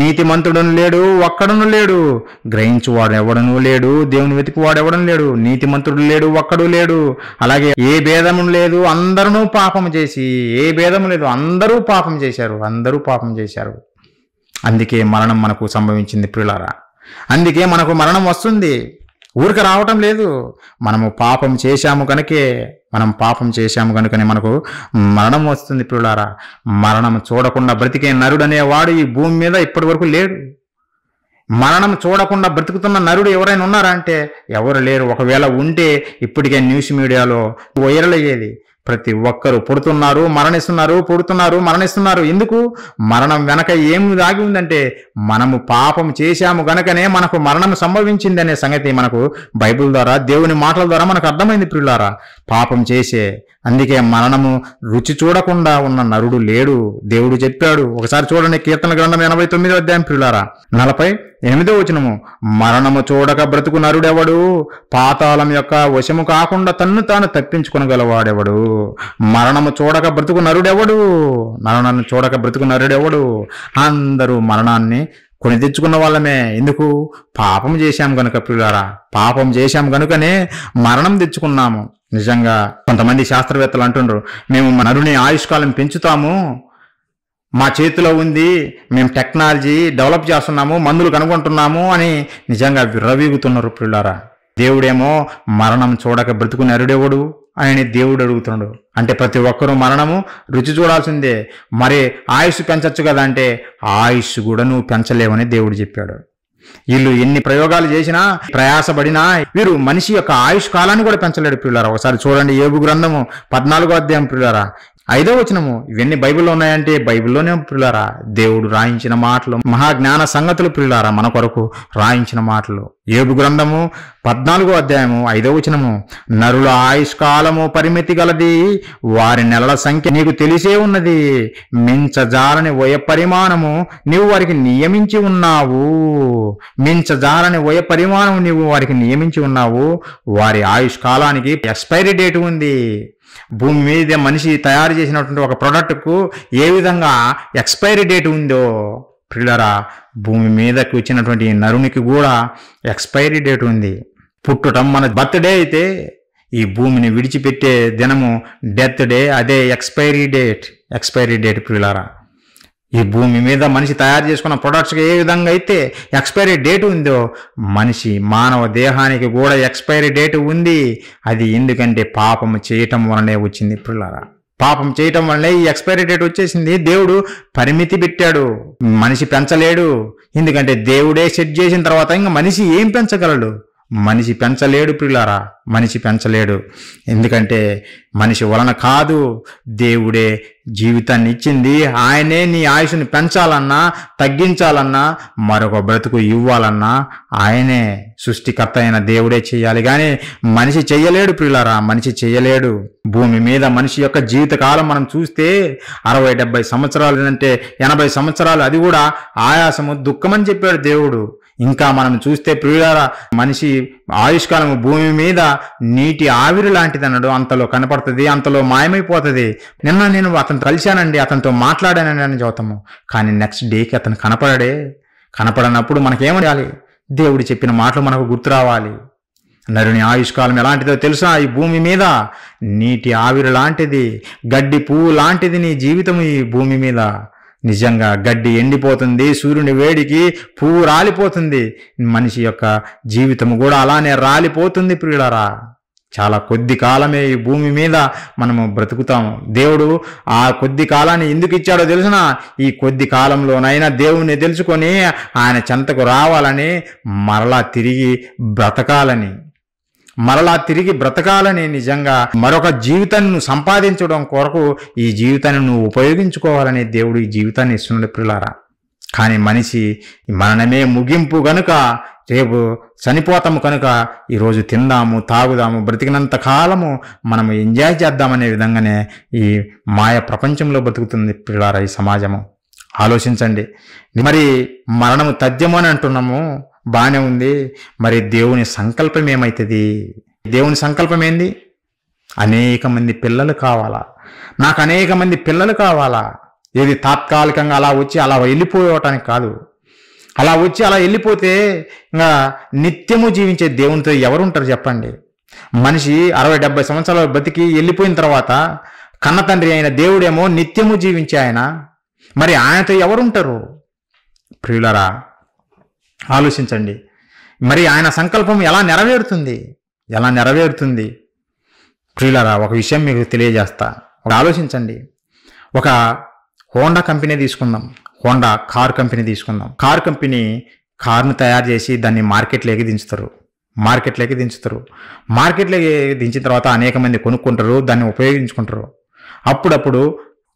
నీతిమంతుడును లేడు, ఒక్కడును లేడు, గ్రహించువాడు ఎవడనూ లేడు, దేవుని వెతికివాడు ఎవడను లేడు, నీతిమంతుడు లేడు, ఒక్కడు లేడు. అలాగే ఏ భేదము లేదు, అందరూ పాపము చేసి, ఏ భేదము లేదు, అందరూ పాపం చేశారు. అందుకే మరణం మనకు సంభవించింది ప్రియులారా. అందుకే మనకు మరణం వస్తుంది, ఊరికి రావటం లేదు. మనము పాపం చేశాము కనుకనే మనకు మరణం వస్తుంది ప్రియులారా. మరణం చూడకుండా బ్రతికే నరుడు అనేవాడు ఈ భూమి మీద ఇప్పటి వరకు లేడు. మరణం చూడకుండా బ్రతుకుతున్న నరుడు ఎవరైనా ఉన్నారా అంటే ఎవరు లేరు. ఒకవేళ ఉంటే ఇప్పటికే న్యూస్ మీడియాలో వైరల్ అయ్యేది. ప్రతి ఒక్కరు పుడుతున్నారు, మరణిస్తున్నారు. ఎందుకు? మరణం వెనక ఏం దాగి ఉందంటే మనము పాపం చేశాము గనకనే మనకు మరణం సంభవించింది అనే సంగతి మనకు బైబిల్ ద్వారా, దేవుని మాటల ద్వారా మనకు అర్థమైంది ప్రియులారా. పాపం చేసే, అందుకే మరణము రుచి చూడకుండా ఉన్న నరుడు లేడు. దేవుడు చెప్పాడు. ఒకసారి చూడండి, కీర్తన గ్రంథం 89వ అధ్యాయం ప్రియులారా 48వ వచనము, మరణము చూడక బ్రతుకు నరుడెవడు, పాతాళం యొక్క వశము కాకుండా తన్ను తాను తప్పించుకొనగలవాడెవడు. మరణము చూడక బ్రతుకు నరుడెవడు. అందరూ మరణాన్ని కొని తెచ్చుకున్న వాళ్ళమే. ఎందుకు? పాపం చేశాం గనుక ప్రియులారా. పాపం చేశాం గనుకనే మరణం తెచ్చుకున్నాము. నిజంగా కొంతమంది శాస్త్రవేత్తలు అంటుండ్రు, మేము నరుని ఆయుష్కాలం పెంచుతాము, మా చేతిలో ఉంది, మేము టెక్నాలజీ డెవలప్ చేస్తున్నాము, మందులు కనుగొంటున్నాము అని నిజంగా విర్రవీగుతున్నారు ప్రియులారా. దేవుడేమో మరణం చూడక బ్రతుకు నరుడెవడు అని దేవుడు అడుగుతున్నాడు. అంటే ప్రతి ఒక్కరూ మరణము రుచి చూడాల్సిందే. మరి ఆయుష్ పెంచచ్చు కదా అంటే ఆయుష్ కూడా నువ్వు పెంచలేవని దేవుడు చెప్పాడు. వీళ్ళు ఎన్ని ప్రయోగాలు చేసినా ప్రయాసపడినా వీరు మనిషి యొక్క ఆయుష్ కాలాన్ని కూడా పెంచలేడు ప్రియులారా. ఒకసారి చూడండి యోబు గ్రంథము 14వ అధ్యాయం ప్రియులారా 5వ వచనము. ఇవన్నీ బైబిల్లో ఉన్నాయంటే బైబిల్లోనే ప్రియులారా దేవుడు రాయించిన మాటలు, మహాజ్ఞాన సంగతులు ప్రియులారా మన కొరకు రాయించిన మాటలు. యోబు గ్రంథము 14వ అధ్యాయము 5వ వచనము. నరుల ఆయుష్కాలము పరిమితి గలది, వారి నెలల సంఖ్య నీకు తెలిసే ఉన్నది. మించజాలని వయ పరిమాణము నీవు వారికి నియమించి ఉన్నావు. మించజాలని వయ పరిమాణం నీవు వారికి నియమించి ఉన్నావు. వారి ఆయుష్ కాలానికి ఎక్స్పైరీ డేట్ ఉంది. భూమి మీద మనిషి తయారు చేసినటువంటి ఒక ప్రోడక్ట్కు ఏ విధంగా ఎక్స్పైరీ డేట్ ఉందో ప్రియులారా భూమి మీదకి వచ్చినటువంటి నరునికి కూడా ఎక్స్పైరీ డేట్ ఉంది. పుట్టడం మన బర్త్డే అయితే ఈ భూమిని విడిచిపెట్టే దినము డెత్ డే, అదే ఎక్స్పైరీ డేట్ ప్రియులారా. ఈ భూమి మీద మనిషి తయారు చేసుకున్న ప్రొడక్ట్స్కి ఏ విధంగా అయితే ఎక్స్పైరీ డేట్ ఉందో మనిషి మానవ దేహానికి కూడా ఎక్స్పైరీ డేట్ ఉంది. అది ఎందుకంటే పాపం చేయటం వలనే వచ్చింది ప్రియులారా. పాపం చేయటం వల్లే ఈ ఎక్స్పైరీ డేట్ వచ్చేసింది. దేవుడు పరిమితి పెట్టాడు, మనిషి పెంచలేడు. ఎందుకంటే దేవుడే సెట్ చేసిన తర్వాత ఇంకా మనిషి ఏం పెంచగలడు? మనిషి పెంచలేడు ప్రియులారా, మనిషి పెంచలేడు. ఎందుకంటే మనిషి వలన కాదు, దేవుడే జీవితాన్ని ఇచ్చింది. ఆయనే నీ ఆయుష్ని పెంచాలన్నా తగ్గించాలన్నా మరొక బ్రతుకు ఇవ్వాలన్నా ఆయనే సృష్టికర్త అయిన దేవుడే చేయాలి, కానీ మనిషి చెయ్యలేడు ప్రియులారా, మనిషి చెయ్యలేడు. భూమి మీద మనిషి యొక్క జీవితకాలం మనం చూస్తే 60-70 సంవత్సరాలు అంటే 80 సంవత్సరాలు, అది కూడా ఆయాసము దుఃఖమని చెప్పాడు దేవుడు. ఇంకా మనం చూస్తే ప్రియులారా మనిషి ఆయుష్కాలము భూమి మీద నీటి ఆవిరి లాంటిది అన్నాడు. అంతలో కనపడుతుంది, అంతలో మాయమైపోతుంది. నిన్న నేను అతను కలిశానండి, అతనితో మాట్లాడానండి అని చెబుతాము, కానీ నెక్స్ట్ డేకి అతను కనపడనప్పుడు మనకేమనాలి? దేవుడు చెప్పిన మాటలు మనకు గుర్తు రావాలి. నరుని ఆయుష్కాలం ఎలాంటిదో తెలుసా? ఈ భూమి మీద నీటి ఆవిరి లాంటిది, గడ్డి పువ్వు లాంటిది నీ జీవితం ఈ భూమి మీద. నిజంగా గడ్డి ఎండిపోతుంది, సూర్యుని వేడికి పువ్వు రాలిపోతుంది. మనిషి యొక్క జీవితం కూడా అలానే రాలిపోతుంది ప్రియులారా. చాలా కొద్ది కాలమే ఈ భూమి మీద మనము బ్రతుకుతాము. దేవుడు ఆ కొద్ది కాలాన్ని ఎందుకు ఇచ్చాడో తెలుసిన? ఈ కొద్ది కాలంలోనైనా దేవుణ్ణి తెలుసుకొని ఆయన చెంతకు రావాలని, మరలా తిరిగి బ్రతకాలని, నిజంగా మరొక జీవితాన్ని సంపాదించడం కొరకు ఈ జీవితాన్ని నువ్వు ఉపయోగించుకోవాలని దేవుడు ఈ జీవితాన్ని ఇస్తున్నాడు ప్రియులారా. కానీ మనిషి మరణమే ముగింపు గనుక, రేపు చనిపోతాము కనుక ఈరోజు తిందాము, తాగుదాము, బ్రతికినంత కాలము మనము ఎంజాయ్ చేద్దామనే విధంగానే ఈ మాయ ప్రపంచంలో బతుకుతుంది ప్రియులారా ఈ సమాజము. ఆలోచించండి. మరి మరణము తథ్యము అని అంటున్నాము, బాగానే ఉంది. మరి దేవుని సంకల్పం ఏమవుతుంది? దేవుని సంకల్పం ఏంది? అనేక మంది పిల్లలు కావాలా, నాకు అనేక మంది పిల్లలు కావాలా. ఏది తాత్కాలికంగా అలా వచ్చి అలా వెళ్ళిపోవటానికి కాదు. అలా వచ్చి అలా వెళ్ళిపోతే ఇంకా నిత్యము జీవించే దేవునితో ఎవరుంటారు చెప్పండి? మనిషి 60-70 సంవత్సరాలు బతికి వెళ్ళిపోయిన తర్వాత కన్న తండ్రి అయిన దేవుడేమో నిత్యము జీవించే ఆయన, మరి ఆయనతో ఎవరుంటారు ప్రియులారా? ఆలోచించండి. మరి ఆయన సంకల్పం ఎలా నెరవేరుతుంది ప్రియులారా? ఒక విషయం మీకు తెలియజేస్తా, ఆలోచించండి. ఒక హోండా కంపెనీ తీసుకుందాం, హోండా కార్ కంపెనీ తీసుకుందాం. కార్ కంపెనీ కార్ను తయారు చేసి దాన్ని మార్కెట్లోకి దించుతారు. మార్కెట్లోకి దించిన తర్వాత అనేక మంది కొనుక్కుంటారు, దాన్ని ఉపయోగించుకుంటారు. అప్పుడప్పుడు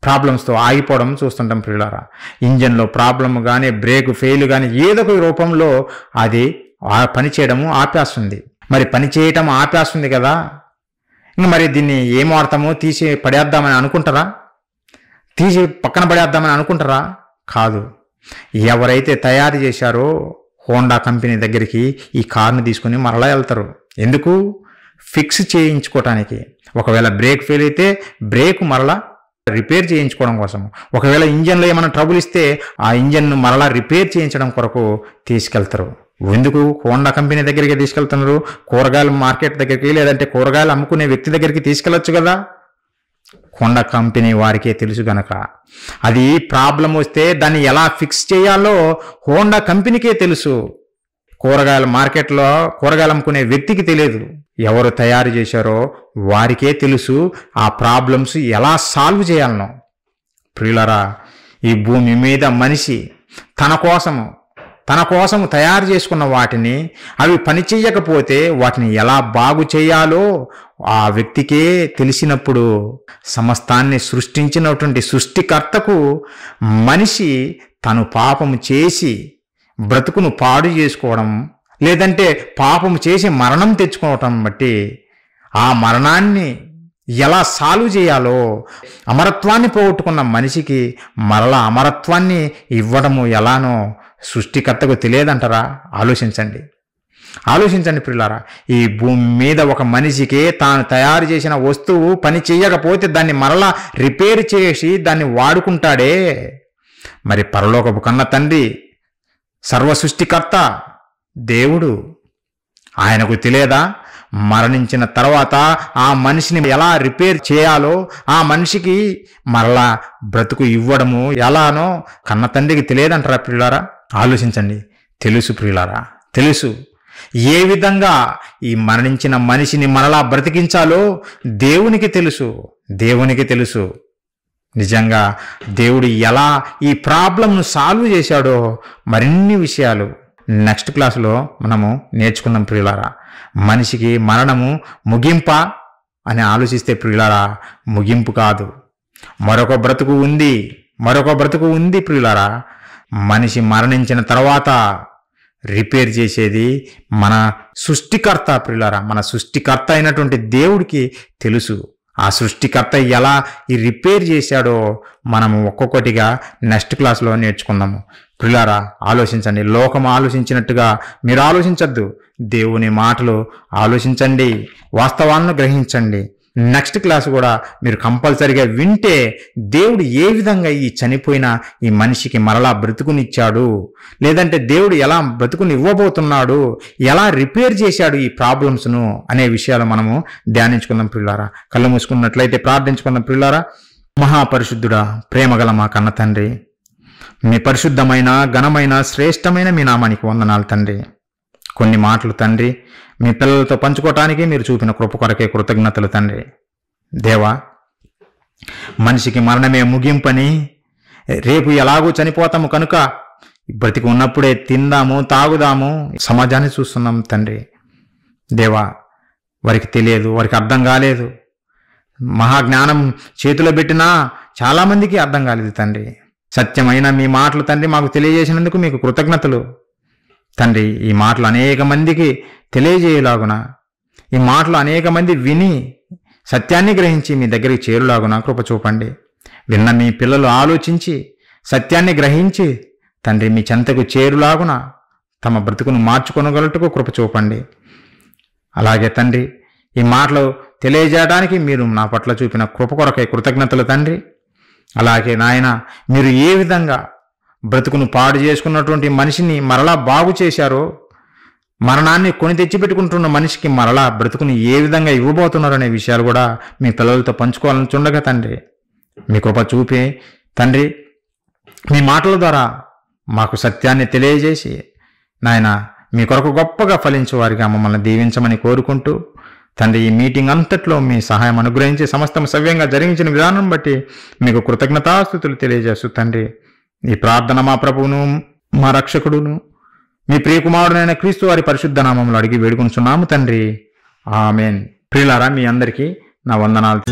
ప్రాబ్లమ్స్తో ఆగిపోవడం చూస్తుంటాం ప్రియులారా. ఇంజన్లో ప్రాబ్లమ్ కానీ, బ్రేక్ ఫెయిల్ కానీ ఏదో ఒక రూపంలో అది పని చేయడము ఆపేస్తుంది. మరి పని చేయటం ఆపేస్తుంది కదా, ఇంకా మరి దీన్ని ఏం వాడతామో తీసి పడేద్దామని అనుకుంటారా? తీసి పక్కన పడేద్దామని అనుకుంటారా? కాదు. ఎవరైతే తయారు చేశారో హోండా కంపెనీ దగ్గరికి ఈ కార్ని తీసుకుని మరలా వెళ్తారు. ఎందుకు? ఫిక్స్ చేయించుకోవటానికి. ఒకవేళ బ్రేక్ ఫెయిల్ అయితే బ్రేక్ మరలా రిపేర్ చేయించుకోవడం కోసం, ఒకవేళ ఇంజన్లో ఏమైనా ట్రబుల్ ఇస్తే ఆ ఇంజన్ను మరలా రిపేర్ చేయించడం కొరకు తీసుకెళ్తారు. ఎందుకు హోండా కంపెనీ దగ్గరికి తీసుకెళ్తున్నారు? కూరగాయల మార్కెట్ దగ్గరికి, లేదంటే కూరగాయలు అమ్ముకునే వ్యక్తి దగ్గరికి తీసుకెళ్లొచ్చు కదా. హోండా కంపెనీ వారికే తెలుసు గనక, అది ప్రాబ్లం వస్తే దాన్ని ఎలా ఫిక్స్ చేయాలో హోండా కంపెనీకే తెలుసు. కూరగాయల మార్కెట్లో కూరగాయలు అమ్ముకునే వ్యక్తికి తెలియదు. ఎవరు తయారు చేశారో వారికే తెలుసు ఆ ప్రాబ్లమ్స్ ఎలా సాల్వ్ చేయాలనో. ప్రియులారా, ఈ భూమి మీద మనిషి తన కోసము తన కోసం తయారు చేసుకున్న వాటిని అవి పని చెయ్యకపోతే వాటిని ఎలా బాగు చేయాలో ఆ వ్యక్తికే తెలిసినప్పుడు సమస్తాన్ని సృష్టించినటువంటి సృష్టికర్తకు మనిషి తను పాపము చేసి బ్రతుకును పాడు చేసుకోవడం లేదంటే పాపము చేసి మరణం తెచ్చుకోవటం బట్టి ఆ మరణాన్ని ఎలా సాల్వ్ చేయాలో అమరత్వాన్ని పోగొట్టుకున్న మనిషికి మరలా అమరత్వాన్ని ఇవ్వడము ఎలానో సృష్టికర్తకు తెలియదంటారా? ఆలోచించండి ప్రియులారా. ఈ భూమి మీద ఒక మనిషికి తాను తయారు చేసిన వస్తువు పని చేయకపోతే దాన్ని మరలా రిపేర్ చేసి దాన్ని వాడుకుంటాడే, మరి పరలోకపు కన్న తండ్రి సర్వ సృష్టికర్త దేవుడు ఆయనకు తెలియదా? మరణించిన తర్వాత ఆ మనిషిని ఎలా రిపేర్ చేయాలో, ఆ మనిషికి మరలా బ్రతుకు ఇవ్వడము ఎలానో కన్న తండ్రికి తెలియదంటారా ప్రియులారా? ఆలోచించండి. తెలుసు ప్రియులారా, తెలుసు. ఏ విధంగా ఈ మరణించిన మనిషిని మరలా బ్రతికించాలో దేవునికి తెలుసు. నిజంగా దేవుడు ఎలా ఈ ప్రాబ్లంను సాల్వ్ చేశాడో మరిన్ని విషయాలు నెక్స్ట్ క్లాసులో మనము నేర్చుకుందాం ప్రియులారా. మనిషికి మరణము ముగింపా అని ఆలోచిస్తే ప్రియులారా, ముగింపు కాదు, మరొక బ్రతుకు ఉంది ప్రియులారా. మనిషి మరణించిన తర్వాత రిపేర్ చేసేది మన సృష్టికర్త ప్రియులారా. మన సృష్టికర్త అయినటువంటి దేవుడికి తెలుసు. ఆ సృష్టికర్త ఎలా ఈ రిపేర్ చేశాడో మనము ఒక్కొక్కటిగా నెక్స్ట్ క్లాస్లో నేర్చుకుందాము ప్రియులారా. ఆలోచించండి. లోకం ఆలోచించినట్టుగా మీరు ఆలోచించద్దు. దేవుని మాటలు ఆలోచించండి, వాస్తవాలను గ్రహించండి. నెక్స్ట్ క్లాస్ కూడా మీరు కంపల్సరిగా వింటే దేవుడు ఏ విధంగా ఈ చనిపోయిన ఈ మనిషికి మరలా బ్రతుకునిచ్చాడు, లేదంటే దేవుడు ఎలా బ్రతుకుని ఇవ్వబోతున్నాడు, ఎలా రిపేర్ చేశాడు ఈ ప్రాబ్లమ్స్ను అనే విషయాలు మనము ధ్యానించుకుందాం ప్రియులారా. కళ్ళు మూసుకున్నట్లయితే ప్రార్థించుకుందాం ప్రియులారా. మహాపరిశుద్ధుడా, ప్రేమగల మా కన్న తండ్రి, మీ పరిశుద్ధమైన ఘనమైన శ్రేష్టమైన మీ నామానికి వందనాలు తండ్రి. కొన్ని మాటలు తండ్రి మీ పిల్లలతో పంచుకోవటానికి మీరు చూపిన కృప కొరకే కృతజ్ఞతలు తండ్రి. దేవా, మనిషికి మరణమే ముగింపని, రేపు ఎలాగూ చనిపోతాము కనుక బ్రతికి ఉన్నప్పుడే తిందాము తాగుదాము సమాజాన్ని చూస్తున్నాం తండ్రి. దేవా, వారికి తెలియదు, వారికి అర్థం కాలేదు. మహాజ్ఞానం చేతిలో పెట్టినా చాలామందికి అర్థం కాలేదు తండ్రి. సత్యమైన మీ మాటలు తండ్రి మాకు తెలియజేసినందుకు మీకు కృతజ్ఞతలు తండ్రి. ఈ మాటలు అనేక మందికి తెలియజేయలాగున, ఈ మాటలు అనేక మంది విని సత్యాన్ని గ్రహించి మీ దగ్గరికి చేరులాగున కృప చూపండి. విన్న మీ పిల్లలు ఆలోచించి సత్యాన్ని గ్రహించి తండ్రి మీ చెంతకు చేరులాగున తమ బ్రతుకును మార్చుకొనగలటకు కృప చూపండి. అలాగే తండ్రి, ఈ మాటలు తెలియజేయడానికి మీరు నా పట్ల చూపిన కృప కొరకై కృతజ్ఞతలు తండ్రి. అలాగే నాయన, మీరు ఏ విధంగా బ్రతుకును పాడు చేసుకున్నటువంటి మనిషిని మరలా బాగు చేశారో, మరణాన్ని కొని తెచ్చిపెట్టుకుంటున్న మనిషికి మరలా బ్రతుకుని ఏ విధంగా ఇవ్వబోతున్నారు అనే విషయాలు కూడా మీ పిల్లలతో పంచుకోవాలని చుండగా తండ్రి, మీ కృప చూపి తండ్రి మీ మాటల ద్వారా మాకు సత్యాన్ని తెలియజేసి నాయన మీ కొరకు గొప్పగా ఫలించే వారిగా మమ్మల్ని దీవించమని కోరుకుంటూ తండ్రి, ఈ మీటింగ్ అంతట్లో మీ సహాయం అనుగ్రహించి సమస్తం సవ్యంగా జరిగించిన విధానం బట్టి మీకు కృతజ్ఞతాస్తుతులు తెలియజేస్తూ తండ్రి, ఈ ప్రార్థన మా ప్రభువును మా రక్షకుడును మీ ప్రియకుమారుడైన క్రీస్తు వారి పరిశుద్ధ నామములో అడిగి వేడుకొనుచున్నాము తండ్రి. ఆమేన్. ప్రియులారా, మీ అందరికీ నా వందనాలు.